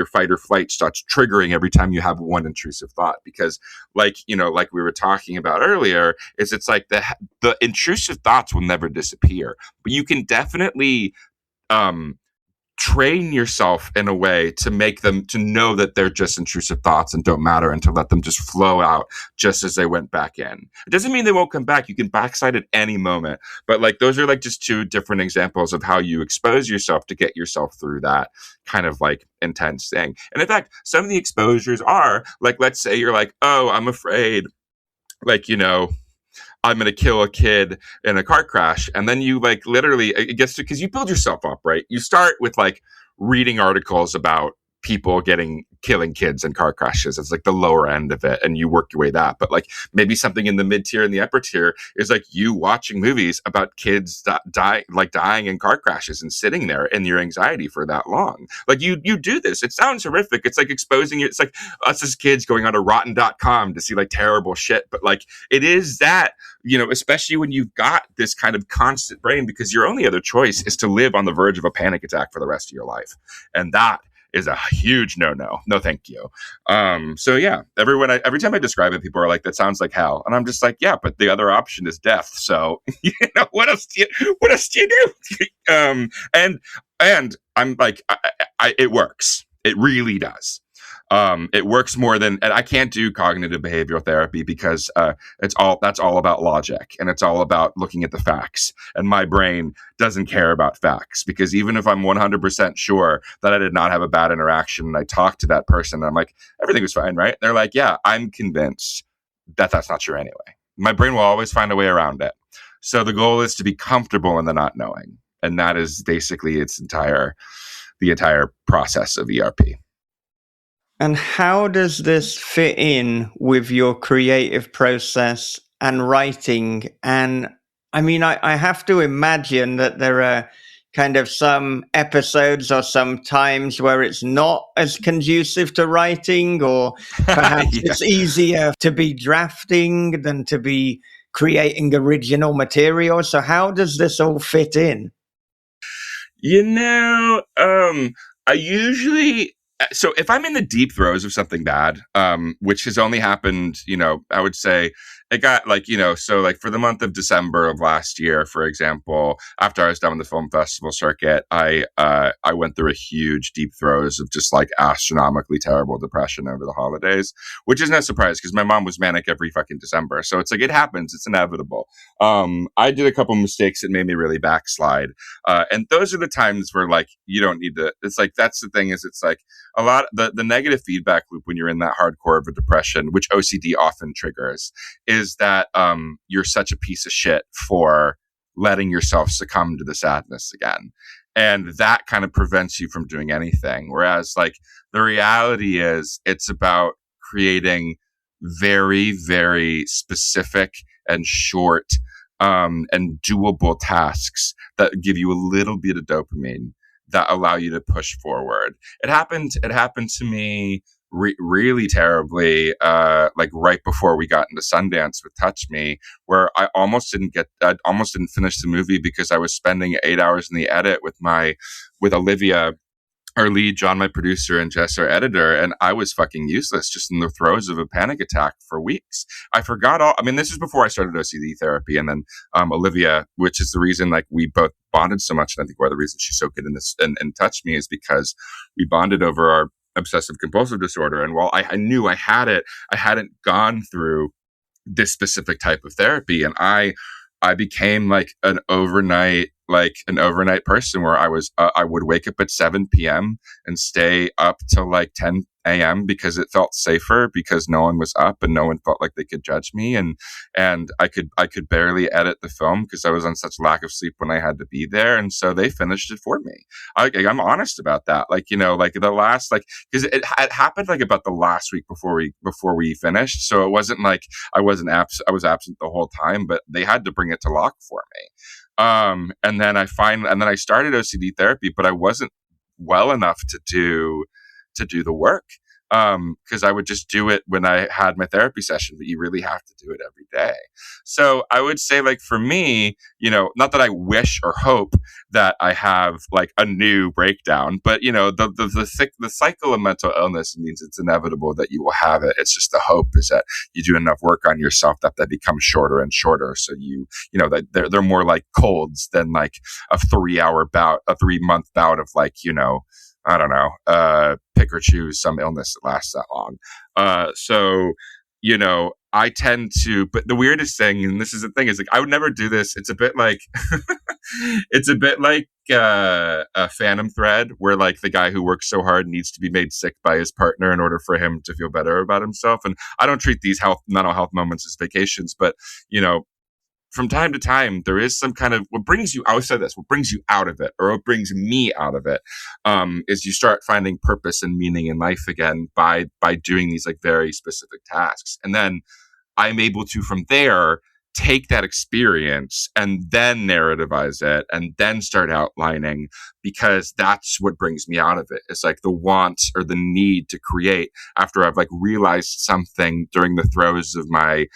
S5: fight or flight starts triggering every time you have one intrusive thought. Because like we were talking about earlier, it's like the intrusive thoughts will never disappear, but you can definitely train yourself in a way to make them to know that they're just intrusive thoughts and don't matter, and to let them just flow out just as they went back in. It doesn't mean they won't come back. You can backslide at any moment. But like, those are like just two different examples of how you expose yourself to get yourself through that kind of like intense thing. And in fact, some of the exposures are like, let's say you're like, oh, I'm afraid, like, I'm going to kill a kid in a car crash. And then you like literally, it gets to, because you build yourself up, right? You start with like reading articles about people killing kids in car crashes. It's like the lower end of it, and you work your way that. But like maybe something in the mid tier and the upper tier is like you watching movies about kids dying in car crashes and sitting there in your anxiety for that long. Like you do this. It sounds horrific. It's like exposing it. It's like us as kids going on to rotten.com to see like terrible shit. But like it is that, especially when you've got this kind of constant brain, because your only other choice is to live on the verge of a panic attack for the rest of your life. And that is a huge no. No, thank you. So yeah, every time I describe it, people are like, that sounds like hell. And I'm just like, yeah, but the other option is death. So, what else do you do? And I'm like, it works. It really does. It works more than, and I can't do cognitive behavioral therapy because that's all about logic, and it's all about looking at the facts. And my brain doesn't care about facts, because even if I'm 100% sure that I did not have a bad interaction, and I talked to that person, and I'm like, everything was fine, right? They're like, yeah, I'm convinced that that's not true anyway. My brain will always find a way around it. So the goal is to be comfortable in the not knowing, and that is basically the entire process of ERP.
S2: And how does this fit in with your creative process and writing? And I mean, I have to imagine that there are kind of some episodes or some times where it's not as conducive to writing, or perhaps
S5: Yeah.
S2: It's easier to be drafting than to be creating original material. So how does this all fit in?
S5: I usually so if I'm in the deep throes of something bad, which has only happened, I would say it got like, so like for the month of December of last year, for example, after I was done with the film festival circuit, I went through a huge deep throes of just like astronomically terrible depression over the holidays, which is no surprise because my mom was manic every fucking December. So it's like, it happens. It's inevitable. I did a couple mistakes that made me really backslide. And those are the times where like, you don't need to, it's like, that's the thing is it's like, a lot the negative feedback loop when you're in that hardcore of a depression, which OCD often triggers, is that you're such a piece of shit for letting yourself succumb to the sadness again. And that kind of prevents you from doing anything. Whereas like the reality is it's about creating very, very specific and short and doable tasks that give you a little bit of dopamine that allow you to push forward. It happened to me really terribly, like right before we got into Sundance with Touch Me, where I almost didn't finish the movie because I was spending 8 hours in the edit with Olivia, our lead, John, my producer, and Jess, our editor, and I was fucking useless, just in the throes of a panic attack for weeks. I forgot this is before I started OCD therapy, and then Olivia, which is the reason like we both bonded so much, and I think one of the reasons she's so good in this and Touch Me is because we bonded over our obsessive compulsive disorder. And while I knew I had it, I hadn't gone through this specific type of therapy, and I became like an overnight person where I would wake up at 7 p.m. and stay up till like 10 a.m. because it felt safer because no one was up and no one felt like they could judge me. And I could barely edit the film because I was on such lack of sleep when I had to be there. And so they finished it for me. I'm honest about that. Like, like the last, like, cause it happened like about the last week before we finished. So it wasn't like I was absent the whole time, but they had to bring it to lock for me. And then I started OCD therapy, but I wasn't well enough to do the work. Cause I would just do it when I had my therapy session, but you really have to do it every day. So I would say like for me, not that I wish or hope that I have like a new breakdown, but the cycle of mental illness means it's inevitable that you will have it. It's just the hope is that you do enough work on yourself that becomes shorter and shorter. So that they're more like colds than like a 3-month bout of like, I don't know, pick or choose some illness that lasts that long. So, I tend to, but the weirdest thing, and this is the thing, is like, I would never do this. It's a bit like, a Phantom Thread where like the guy who works so hard needs to be made sick by his partner in order for him to feel better about himself. And I don't treat these mental health moments as vacations, but, from time to time, there is some kind of what brings you out of it, or what brings me out of it, is you start finding purpose and meaning in life again by doing these like very specific tasks. And then I'm able to, from there, take that experience and then narrativize it and then start outlining, because that's what brings me out of it. It's like the want or the need to create after I've like realized something during the throes of my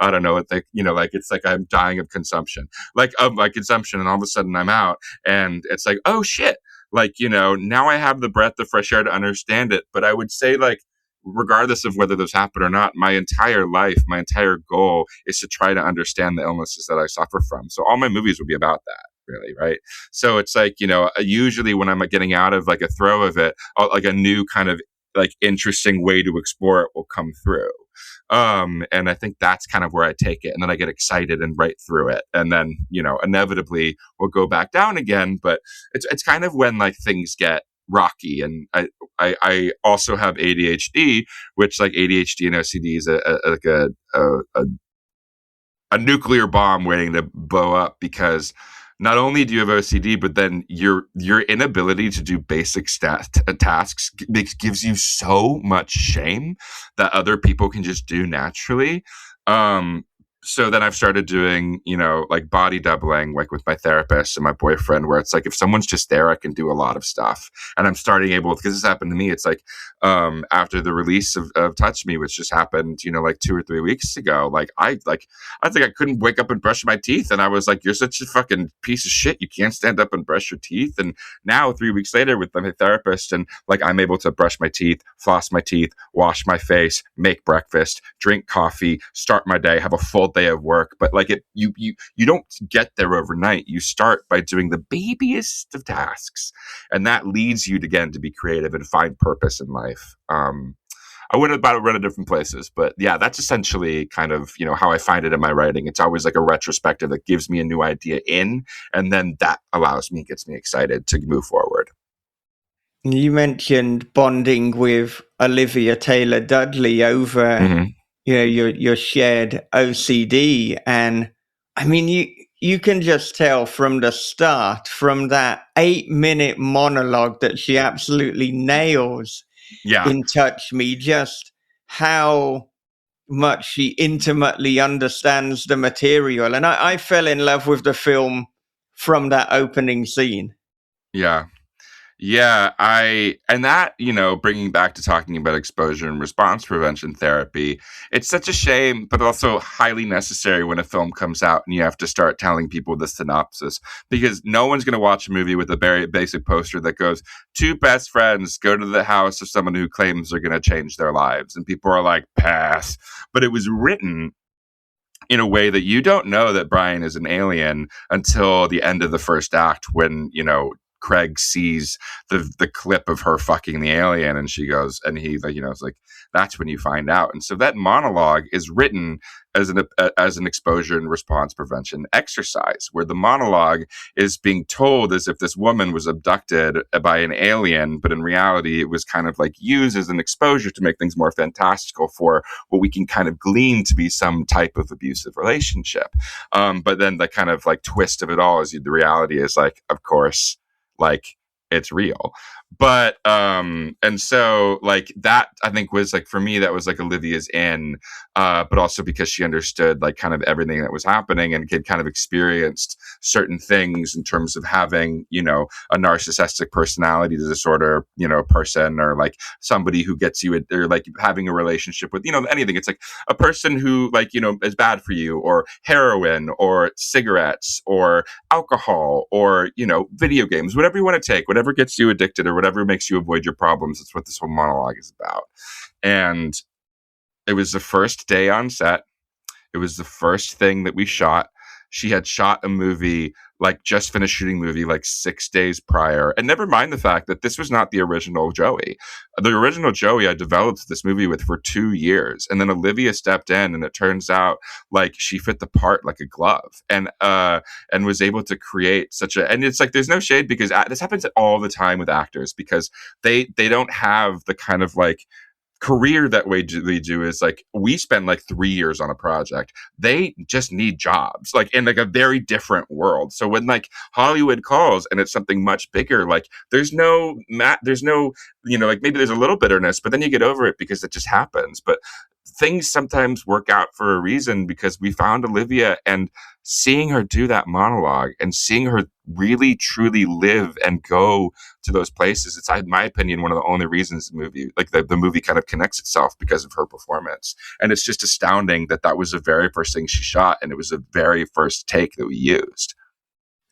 S5: I don't know, it's like I'm dying of consumption, and all of a sudden I'm out and it's like, oh shit, now I have the breath of fresh air to understand it. But I would say like, regardless of whether this happened or not, my entire life, my entire goal is to try to understand the illnesses that I suffer from. So all my movies will be about that, really, right? So it's like, usually when I'm getting out of like a throw of it, like a new kind of like interesting way to explore it will come through. And I think that's kind of where I take it. And then I get excited and write through it. And then, inevitably we'll go back down again. But it's kind of when like things get rocky. And I also have ADHD, which like ADHD and OCD is a nuclear bomb waiting to blow up, because not only do you have OCD, but then your inability to do basic tasks gives you so much shame that other people can just do naturally. so then I've started doing, like body doubling, like with my therapist and my boyfriend, where it's like, if someone's just there, I can do a lot of stuff. And I'm starting able, because this happened to me. It's like, after the release of Touch Me, which just happened, like 2 or 3 weeks ago, I think I couldn't wake up and brush my teeth. And I was like, you're such a fucking piece of shit. You can't stand up and brush your teeth. And now 3 weeks later with my therapist, and like, I'm able to brush my teeth, floss my teeth, wash my face, make breakfast, drink coffee, start my day, have a full day of work. But like you don't get there overnight. You start by doing the babiest of tasks, and that leads you again to be creative and find purpose in life. I went about a run of different places, but yeah, that's essentially kind of, how I find it in my writing. It's always like a retrospective that gives me a new idea and then that gets me excited to move forward.
S2: You mentioned bonding with Olivia Taylor Dudley over, your shared OCD. And I mean, you can just tell from the start, from that 8-minute monologue that she absolutely nails in Touch Me, just how much she intimately understands the material. And I fell in love with the film from that opening scene.
S5: Yeah. Yeah, bringing back to talking about exposure and response prevention therapy, it's such a shame, but also highly necessary when a film comes out and you have to start telling people the synopsis, because no one's going to watch a movie with a very basic poster that goes, 2 best friends go to the house of someone who claims they're going to change their lives. And people are like, pass. But it was written in a way that you don't know that Brian is an alien until the end of the first act, when, Craig sees the clip of her fucking the alien, and she goes, and he, it's like, that's when you find out. And so that monologue is written as an exposure and response prevention exercise, where the monologue is being told as if this woman was abducted by an alien, but in reality, it was kind of like used as an exposure to make things more fantastical for what we can kind of glean to be some type of abusive relationship. But then the kind of like twist of it all is the reality is like, of course, like it's real. But and so like that, I think, was like, for me, that was like Olivia's in, but also because she understood like kind of everything that was happening and had kind of experienced certain things in terms of having, a narcissistic personality disorder, person, or like somebody who gets you, or like having a relationship with, anything. It's like a person who like, is bad for you, or heroin, or cigarettes, or alcohol, or, video games, whatever you want to take, whatever gets you addicted, or whatever makes you avoid your problems. That's what this whole monologue is about. And it was the first day on set. It was the first thing that we shot. She had shot a movie, like just finished shooting a movie like 6 days prior. And never mind the fact that this was not the original Joey. The original Joey I developed this movie with for 2 years. And then Olivia stepped in, and it turns out like she fit the part like a glove, and was able to create such a, and it's like, there's no shade, because this happens all the time with actors, because they don't have the kind of like career that we do is like, we spend like 3 years on a project. They just need jobs, like in like a very different world. So when like Hollywood calls and it's something much bigger, like there's no like maybe there's a little bitterness, but then you get over it because it just happens. But things sometimes work out for a reason, because we found Olivia, and seeing her do that monologue and seeing her really truly live and go to those places, it's, in my opinion, one of the only reasons the movie kind of connects itself, because of her performance. And it's just astounding that was the very first thing she shot, and it was the very first take that we used.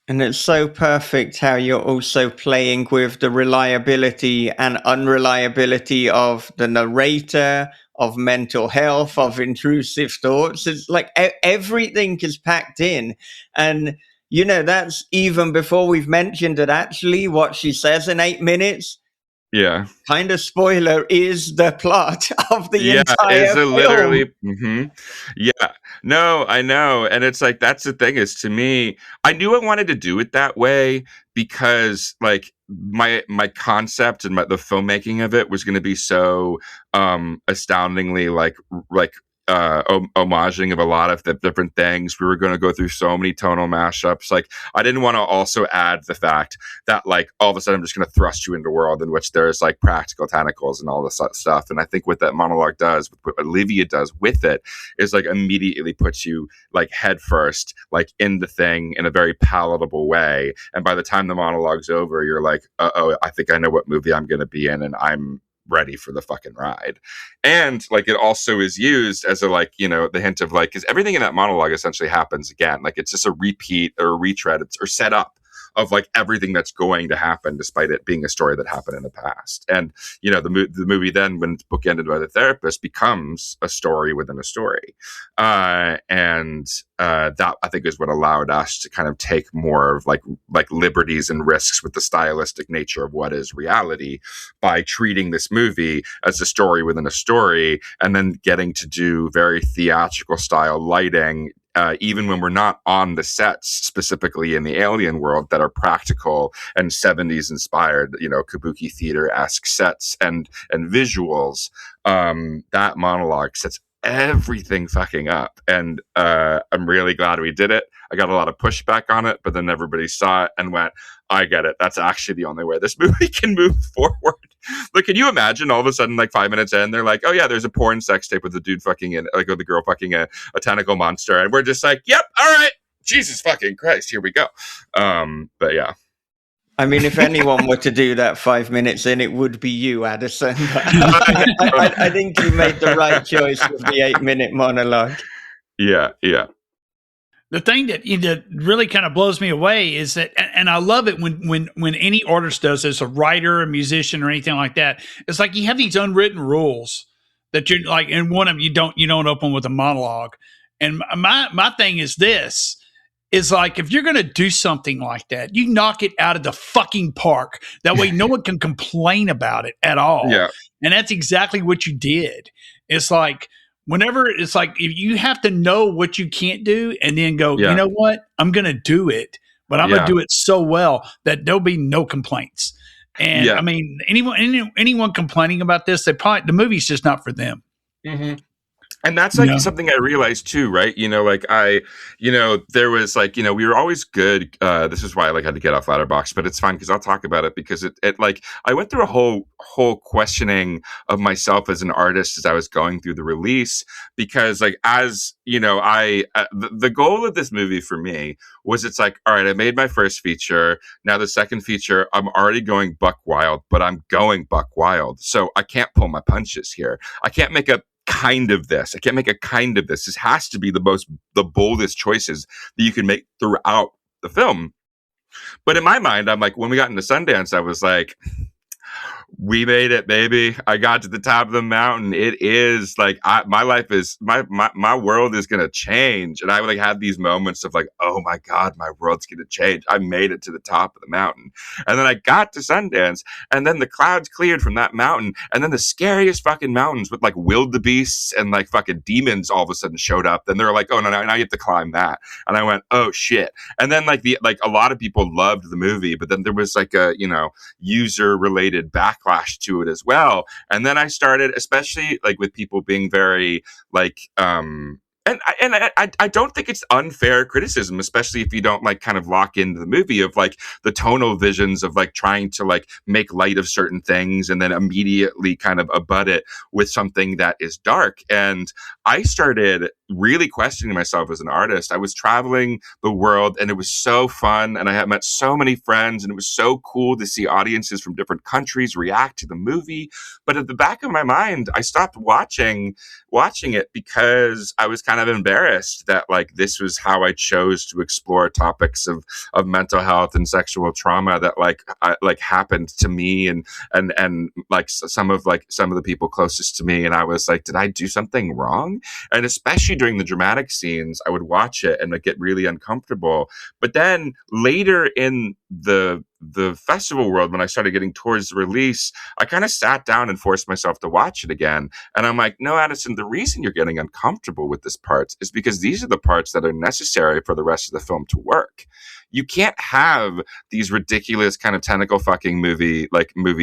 S2: And it's so perfect how you're also playing with the reliability and unreliability of the narrator, of mental health, of intrusive thoughts. It's like everything is packed in. And, that's even before we've mentioned that actually what she says in 8 minutes,
S5: yeah,
S2: kind of spoiler, is the plot of the entire
S5: is it
S2: film.
S5: literally yeah, no, I know. And it's like, that's the thing, is, to me, I knew I wanted to do it that way, because like my concept and the filmmaking of it was going to be so astoundingly like homaging of a lot of the different things. We were going to go through so many tonal mashups. Like, I didn't want to also add the fact that, like, all of a sudden I'm just going to thrust you into a world in which there's like practical tentacles and all this stuff. And I think what that monologue does, what Olivia does with it, is like immediately puts you like head first, like in the thing in a very palatable way. And by the time the monologue's over, you're like, oh, I think I know what movie I'm going to be in, and I'm ready for the fucking ride. And like, it also is used as a, like, you know, the hint of like, because everything in that monologue essentially happens again. Like, it's just a repeat or a retread or set up of like everything that's going to happen, despite it being a story that happened in the past. And, you know, the movie then, when it's bookended by the therapist, becomes a story within a story. And that, I think, is what allowed us to kind of take more of like liberties and risks with the stylistic nature of what is reality, by treating this movie as a story within a story, and then getting to do very theatrical style lighting, even when we're not on the sets, specifically in the alien world, that are practical and 70s inspired, you know, kabuki theater-esque sets and visuals. That monologue sets everything fucking up. And I'm really glad we did it. I got a lot of pushback on it, but then everybody saw it and went, I get it. That's actually the only way this movie can move forward. Like, can you imagine all of a sudden, like 5 minutes in, they're like, oh yeah, there's a porn sex tape with the dude fucking in, like, with the girl fucking a tentacle monster. And we're just like, yep, all right. Jesus fucking Christ, here we go. But yeah.
S2: I mean, if anyone were to do that 5 minutes in, it would be you, Addison. I think you made the right choice with the 8-minute monologue.
S5: Yeah.
S6: The thing that really kind of blows me away is that, and I love it when any artist does this, a writer, a musician, or anything like that. It's like you have these unwritten rules that you're like, and one of them you don't open with a monologue. And my thing is this. Is like, if you're going to do something like that, you knock it out of the fucking park. That way no one can complain about it at all.
S5: Yeah.
S6: And that's exactly what you did. It's like, if you have to know what you can't do and then go, you know what? I'm going to do it, but I'm going to do it so well that there'll be no complaints. And I mean, anyone complaining about this, the movie's just not for them.
S5: Mm-hmm. And that's like something I realized too, right? You know, like there was like, you know, we were always good. This is why I like had to get off Letterboxd, but it's fine because I'll talk about it, because it like, I went through a whole questioning of myself as an artist as I was going through the release, because like, as you know, the goal of this movie for me was, it's like, all right, I made my first feature. Now the second feature, I'm already going buck wild, but I'm going buck wild. So I can't pull my punches here. I can't make a kind of this. I can't make a kind of this. This has to be the boldest choices that you can make throughout the film. But in my mind, I'm like, when we got into Sundance, I was like, we made it, baby. I got to the top of the mountain. It is like, my life is, my world is going to change. And I would like have these moments of like, oh my God, my world's going to change. I made it to the top of the mountain. And then I got to Sundance, and then the clouds cleared from that mountain. And then the scariest fucking mountains with like wildebeests and like fucking demons all of a sudden showed up. Then they were like, oh no, now you have to climb that. And I went, oh shit. And then like a lot of people loved the movie, but then there was like a, you know, user related backlash to it as well. And then I started, especially like with people being very like, and I don't think it's unfair criticism, especially if you don't like kind of lock into the movie, of like the tonal visions of like trying to like make light of certain things and then immediately kind of abut it with something that is dark. And I started really questioning myself as an artist. I was traveling the world and it was so fun, and I had met so many friends, and it was so cool to see audiences from different countries react to the movie. But at the back of my mind, I stopped watching it because I was kind of embarrassed that like this was how I chose to explore topics of mental health and sexual trauma that like happened to me and like some of the people closest to me. And I was like, did I do something wrong? And especially during the dramatic scenes, I would watch it and like get really uncomfortable. But then later in the festival world, when I started getting towards the release, I kind of sat down and forced myself to watch it again. And I'm like, no, Addison, the reason you're getting uncomfortable with this part is because these are the parts that are necessary for the rest of the film to work. you can't have these ridiculous kind of tentacle fucking movie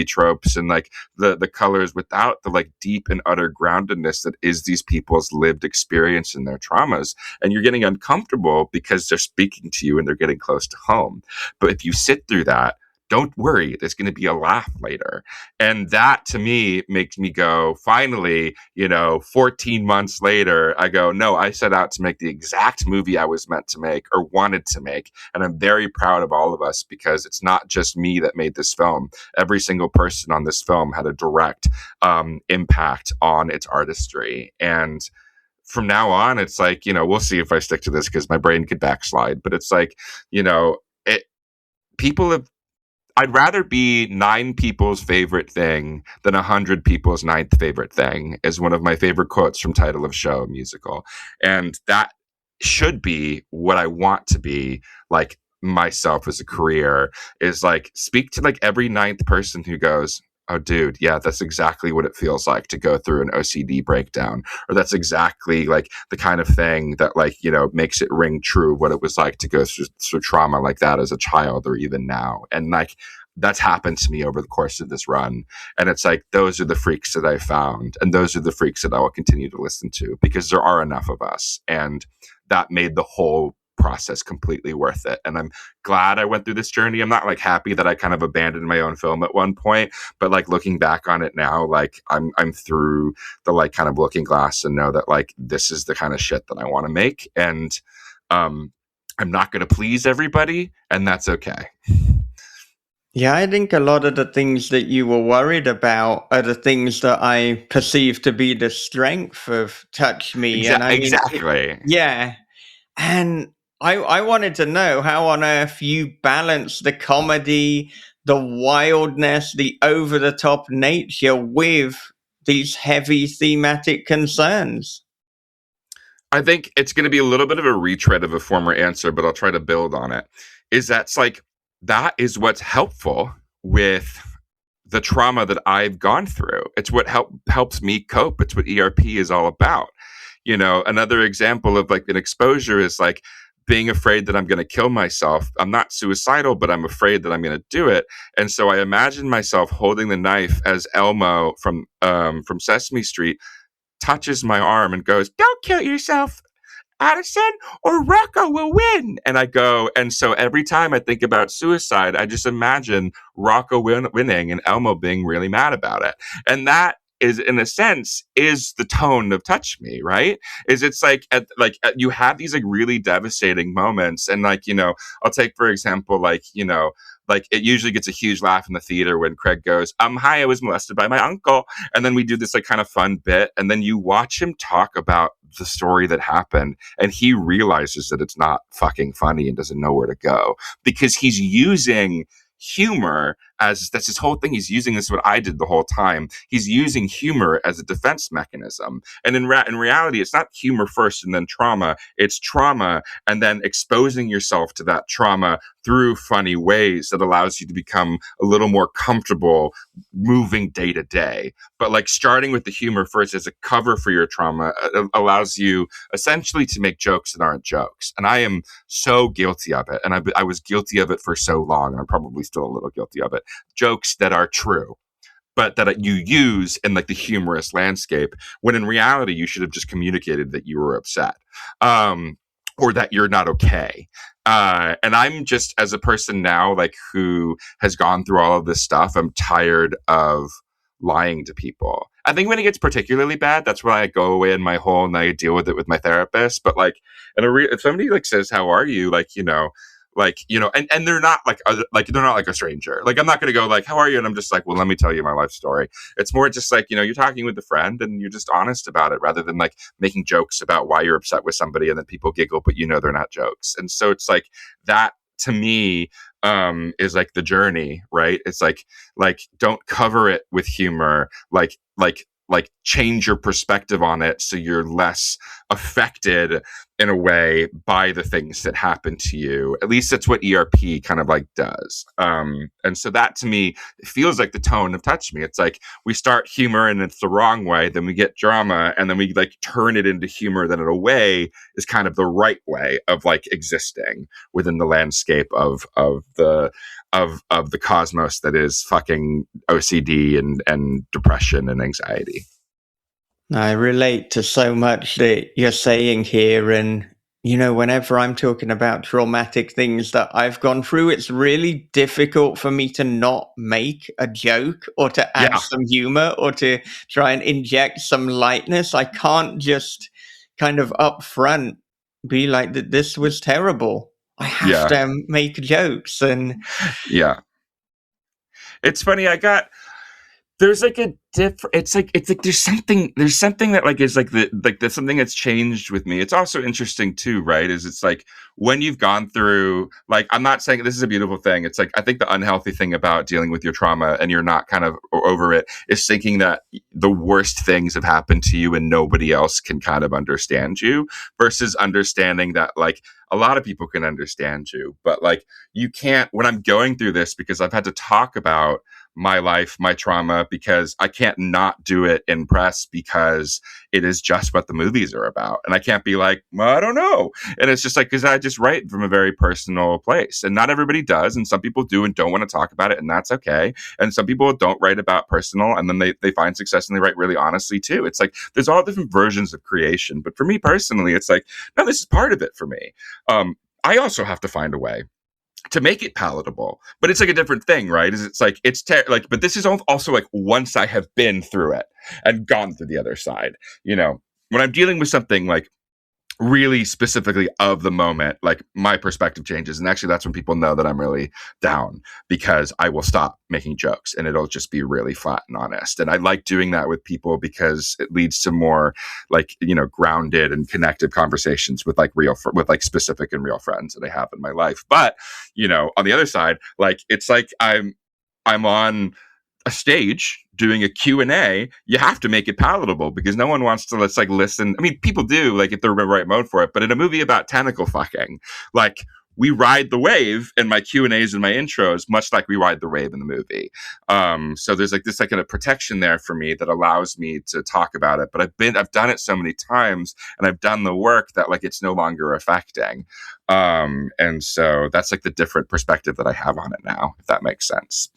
S5: tropes and like the colors without the like deep and utter groundedness that is these people's lived experience and their traumas. And you're getting uncomfortable because they're speaking to you and they're getting close to home. But if you sit through that, don't worry, there's going to be a laugh later. And that to me makes me go, finally, 14 months later, I go, no, I set out to make the exact movie I was meant to make or wanted to make. And I'm very proud of all of us because it's not just me that made this film. Every single person on this film had a direct impact on its artistry. And from now on, it's like, we'll see if I stick to this because my brain could backslide. But it's like, people have, I'd rather be 9 people's favorite thing than 100 people's 9th favorite thing is one of my favorite quotes from title of show musical. And that should be what I want to be like myself as a career is like speak to like every 9th person who goes, oh, dude, yeah, that's exactly what it feels like to go through an OCD breakdown. Or that's exactly like the kind of thing that like, makes it ring true what it was like to go through trauma like that as a child or even now. And like, that's happened to me over the course of this run. And it's like, those are the freaks that I found. And those are the freaks that I will continue to listen to because there are enough of us. And that made the whole process completely worth it. And I'm glad I went through this journey. I'm not like happy that I kind of abandoned my own film at one point, but like looking back on it now, like I'm through the like kind of looking glass and know that like this is the kind of shit that I want to make. And I'm not going to please everybody, and that's okay.
S2: Yeah, I think a lot of the things that you were worried about are the things that I perceive to be the strength of Touch Me. And I mean,
S5: exactly.
S2: Yeah. And I wanted to know how on earth you balance the comedy, the wildness, the over-the-top nature with these heavy thematic concerns.
S5: I think it's going to be a little bit of a retread of a former answer, but I'll try to build on it. That's like, that is what's helpful with the trauma that I've gone through. It's what helps me cope. It's what ERP is all about. Another example of like an exposure is like being afraid that I'm going to kill myself. I'm not suicidal, but I'm afraid that I'm going to do it. And so I imagine myself holding the knife as Elmo from Sesame Street touches my arm and goes, "Don't kill yourself, Addison, or Rocco will win." And I go, and so every time I think about suicide, I just imagine Rocco winning and Elmo being really mad about it. And that is, in a sense, is the tone of Touch Me, right? It's like, you have these like really devastating moments. And like, I'll take, for example, like it usually gets a huge laugh in the theater when Craig goes, hi, I was molested by my uncle. And then we do this like kind of fun bit. And then you watch him talk about the story that happened. And he realizes that it's not fucking funny and doesn't know where to go because he's using humor that's his whole thing. He's using this, what I did the whole time. He's using humor as a defense mechanism. And in reality, it's not humor first and then trauma. It's trauma and then exposing yourself to that trauma through funny ways that allows you to become a little more comfortable moving day to day. But like starting with the humor first as a cover for your trauma allows you essentially to make jokes that aren't jokes. And I am so guilty of it. And I was guilty of it for so long. And I'm probably still a little guilty of it. Jokes that are true, but that you use in like the humorous landscape, when in reality you should have just communicated that you were upset, or that you're not okay. And I'm just, as a person now, like who has gone through all of this stuff, I'm tired of lying to people. I think when it gets particularly bad, that's when I go away in my hole and I deal with it with my therapist. But like, if somebody like says, "How are you?" and they're not they're not like a stranger. Like I'm not going to go like, "How are you?" And I'm just like, "Well, let me tell you my life story." It's more just like, you're talking with a friend and you're just honest about it rather than like making jokes about why you're upset with somebody and then people giggle, but they're not jokes. And so it's like that to me is like the journey, right? It's like don't cover it with humor, like change your perspective on it so you're less affected in a way by the things that happen to you. At least that's what ERP kind of like does. And so that to me, it feels like the tone of Touch Me. It's like we start humor and it's the wrong way, then we get drama, and then we like turn it into humor that in a way is kind of the right way of like existing within the landscape of the cosmos that is fucking OCD and depression and anxiety.
S2: I relate to so much that you're saying here. And, whenever I'm talking about traumatic things that I've gone through, it's really difficult for me to not make a joke or to add some humor or to try and inject some lightness. I can't just kind of upfront be like that. This was terrible. I have to make jokes. And
S5: it's funny. There's like a different, it's like there's something that like is like there's something that's changed with me. It's also interesting too, right? Is it's like when you've gone through, like, I'm not saying this is a beautiful thing. It's like, I think the unhealthy thing about dealing with your trauma and you're not kind of over it is thinking that the worst things have happened to you and nobody else can kind of understand you, versus understanding that like a lot of people can understand you, but like you can't, when I'm going through this, because I've had to talk about my life, my trauma, because I can't not do it in press because it is just what the movies are about. And I can't be like, well, I don't know. And it's just like, because I just write from a very personal place, and not everybody does. And some people do and don't want to talk about it, and that's okay. And some people don't write about personal, and then they find success and they write really honestly too. It's like, there's all different versions of creation. But for me personally, it's like, no, this is part of it for me. I also have to find a way to make it palatable, but it's like a different thing, right? Is it's like, but this is also like once I have been through it and gone through the other side, when I'm dealing with something like really specifically of the moment, like my perspective changes. And actually that's when people know that I'm really down, because I will stop making jokes and it'll just be really flat and honest. And I like doing that with people because it leads to more like, grounded and connected conversations with like with like specific and real friends that I have in my life. But, on the other side, like, it's like I'm on a stage doing a Q&A, you have to make it palatable because no one wants to listen. I mean, people do, like, if they're in the right mode for it, but in a movie about tentacle fucking, like, we ride the wave in my Q&As and my intros, much like we ride the wave in the movie. So there's like this like kind of protection there for me that allows me to talk about it. But I've done it so many times and I've done the work that like it's no longer affecting. And so that's like the different perspective that I have on it now, if that makes sense.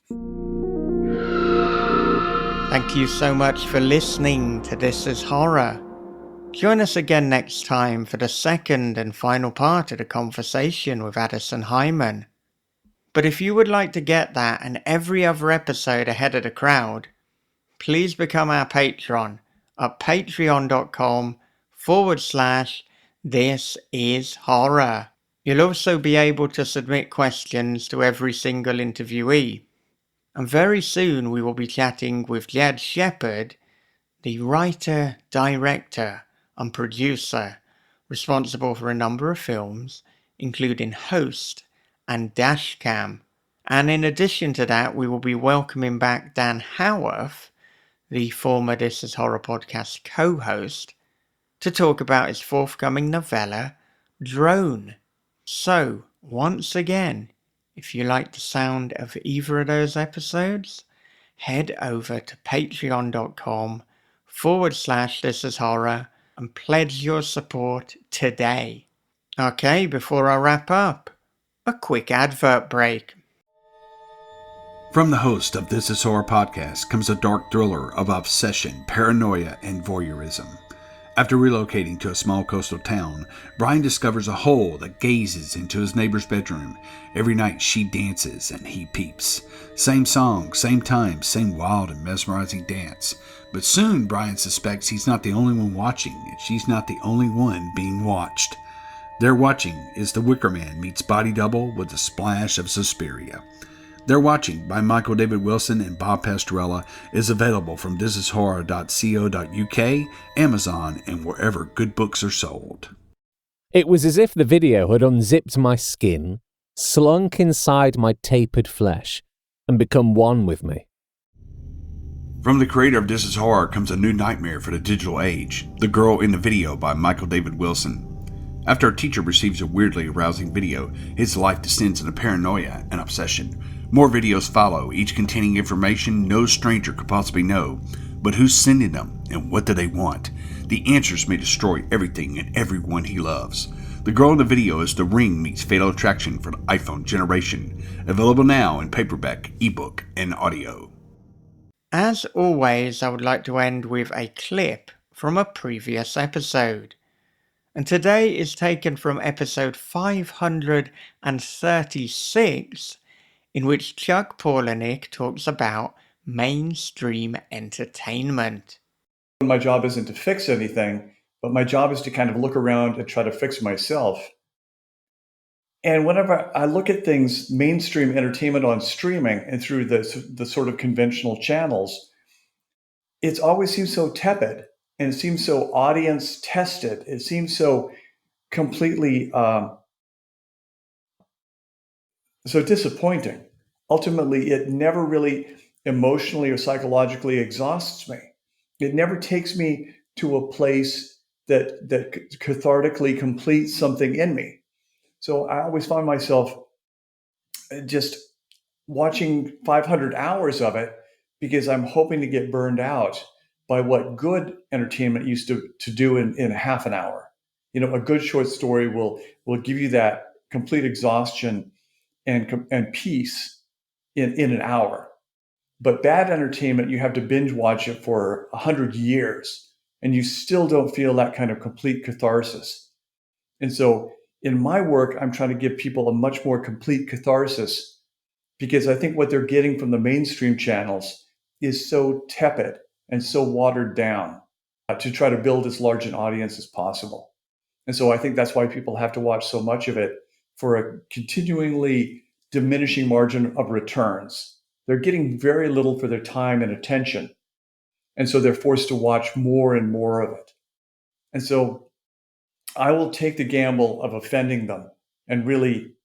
S2: Thank you so much for listening to This Is Horror. Join us again next time for the second and final part of the conversation with Addison Heimann. But if you would like to get that and every other episode ahead of the crowd, please become our patron at patreon.com/thisishorror. You'll also be able to submit questions to every single interviewee. And very soon we will be chatting with Jed Shepard, the writer, director, and producer responsible for a number of films, including Host and Dashcam. And in addition to that, we will be welcoming back Dan Howarth, the former This Is Horror podcast co-host, to talk about his forthcoming novella, Drone. So, once again, if you like the sound of either of those episodes, head over to patreon.com/thisishorror and pledge your support today. Okay, before I wrap up, a quick advert break.
S4: From the host of This Is Horror podcast comes a dark thriller of obsession, paranoia, and voyeurism. After relocating to a small coastal town, Brian discovers a hole that gazes into his neighbor's bedroom. Every night she dances and he peeps. Same song, same time, same wild and mesmerizing dance. But soon Brian suspects he's not the only one watching, and she's not the only one being watched. They're Watching is The Wicker Man meets Body Double with a splash of Suspiria. They're Watching by Michael David Wilson and Bob Pastorella is available from thisishorror.co.uk, Amazon, and wherever good books are sold.
S3: It was as if the video had unzipped my skin, slunk inside my tapered flesh, and become one with me.
S4: From the creator of This Is Horror comes a new nightmare for the digital age, The Girl in the Video by Michael David Wilson. After a teacher receives a weirdly arousing video, his life descends into paranoia and obsession. More videos follow, each containing information no stranger could possibly know. But who's sending them, and what do they want? The answers may destroy everything and everyone he loves. The girl in the video is The Ring meets Fatal Attraction for the iPhone generation. Available now in paperback, ebook, and audio.
S2: As always, I would like to end with a clip from a previous episode. And today is taken from episode 536, in which Chuck Palahniuk talks about mainstream entertainment.
S7: My job isn't to fix anything, but my job is to kind of look around and try to fix myself. And whenever I look at things, mainstream entertainment on streaming and through the sort of conventional channels, it always seems so tepid. And it seems so audience tested. It seems so completely so disappointing. Ultimately, it never really emotionally or psychologically exhausts me. It never takes me to a place that cathartically completes something in me. So I always find myself just watching 500 hours of it because I'm hoping to get burned out by what good entertainment used to do in half an hour. You know, a good short story will give you that complete exhaustion and peace in an hour. But bad entertainment, you have to binge watch it for 100 years, and you still don't feel that kind of complete catharsis. And so in my work, I'm trying to give people a much more complete catharsis because I think what they're getting from the mainstream channels is so tepid and so watered down to try to build as large an audience as possible. And so I think that's why people have to watch so much of it for a continually diminishing margin of returns. They're getting very little for their time and attention. And so they're forced to watch more and more of it. And so I will take the gamble of offending them and really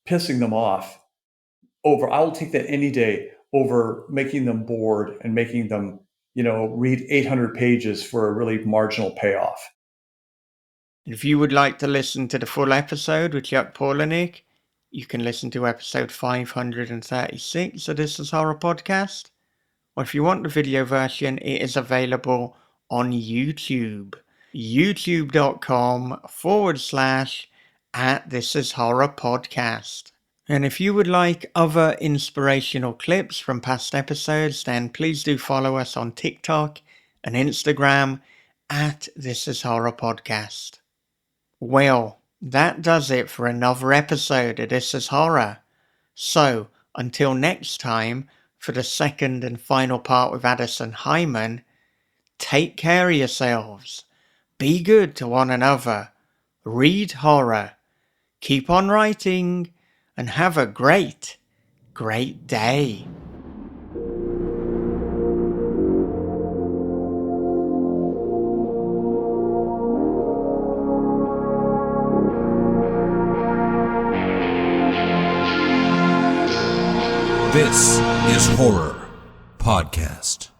S7: pissing them off I will take that any day over making them bored and making them, read 800 pages for a really marginal payoff.
S2: If you would like to listen to the full episode with Chuck Palahniuk, you can listen to episode 536 of This Is Horror Podcast. Or if you want the video version, it is available on YouTube. youtube.com/@thisishorrorpodcast. And if you would like other inspirational clips from past episodes, then please do follow us on TikTok and Instagram @thisishorrorpodcast. Well, that does it for another episode of This Is Horror. So, until next time, for the second and final part with Addison Heimann, take care of yourselves, be good to one another, read horror, keep on writing, and have a great, great day.
S1: This is Horror Podcast.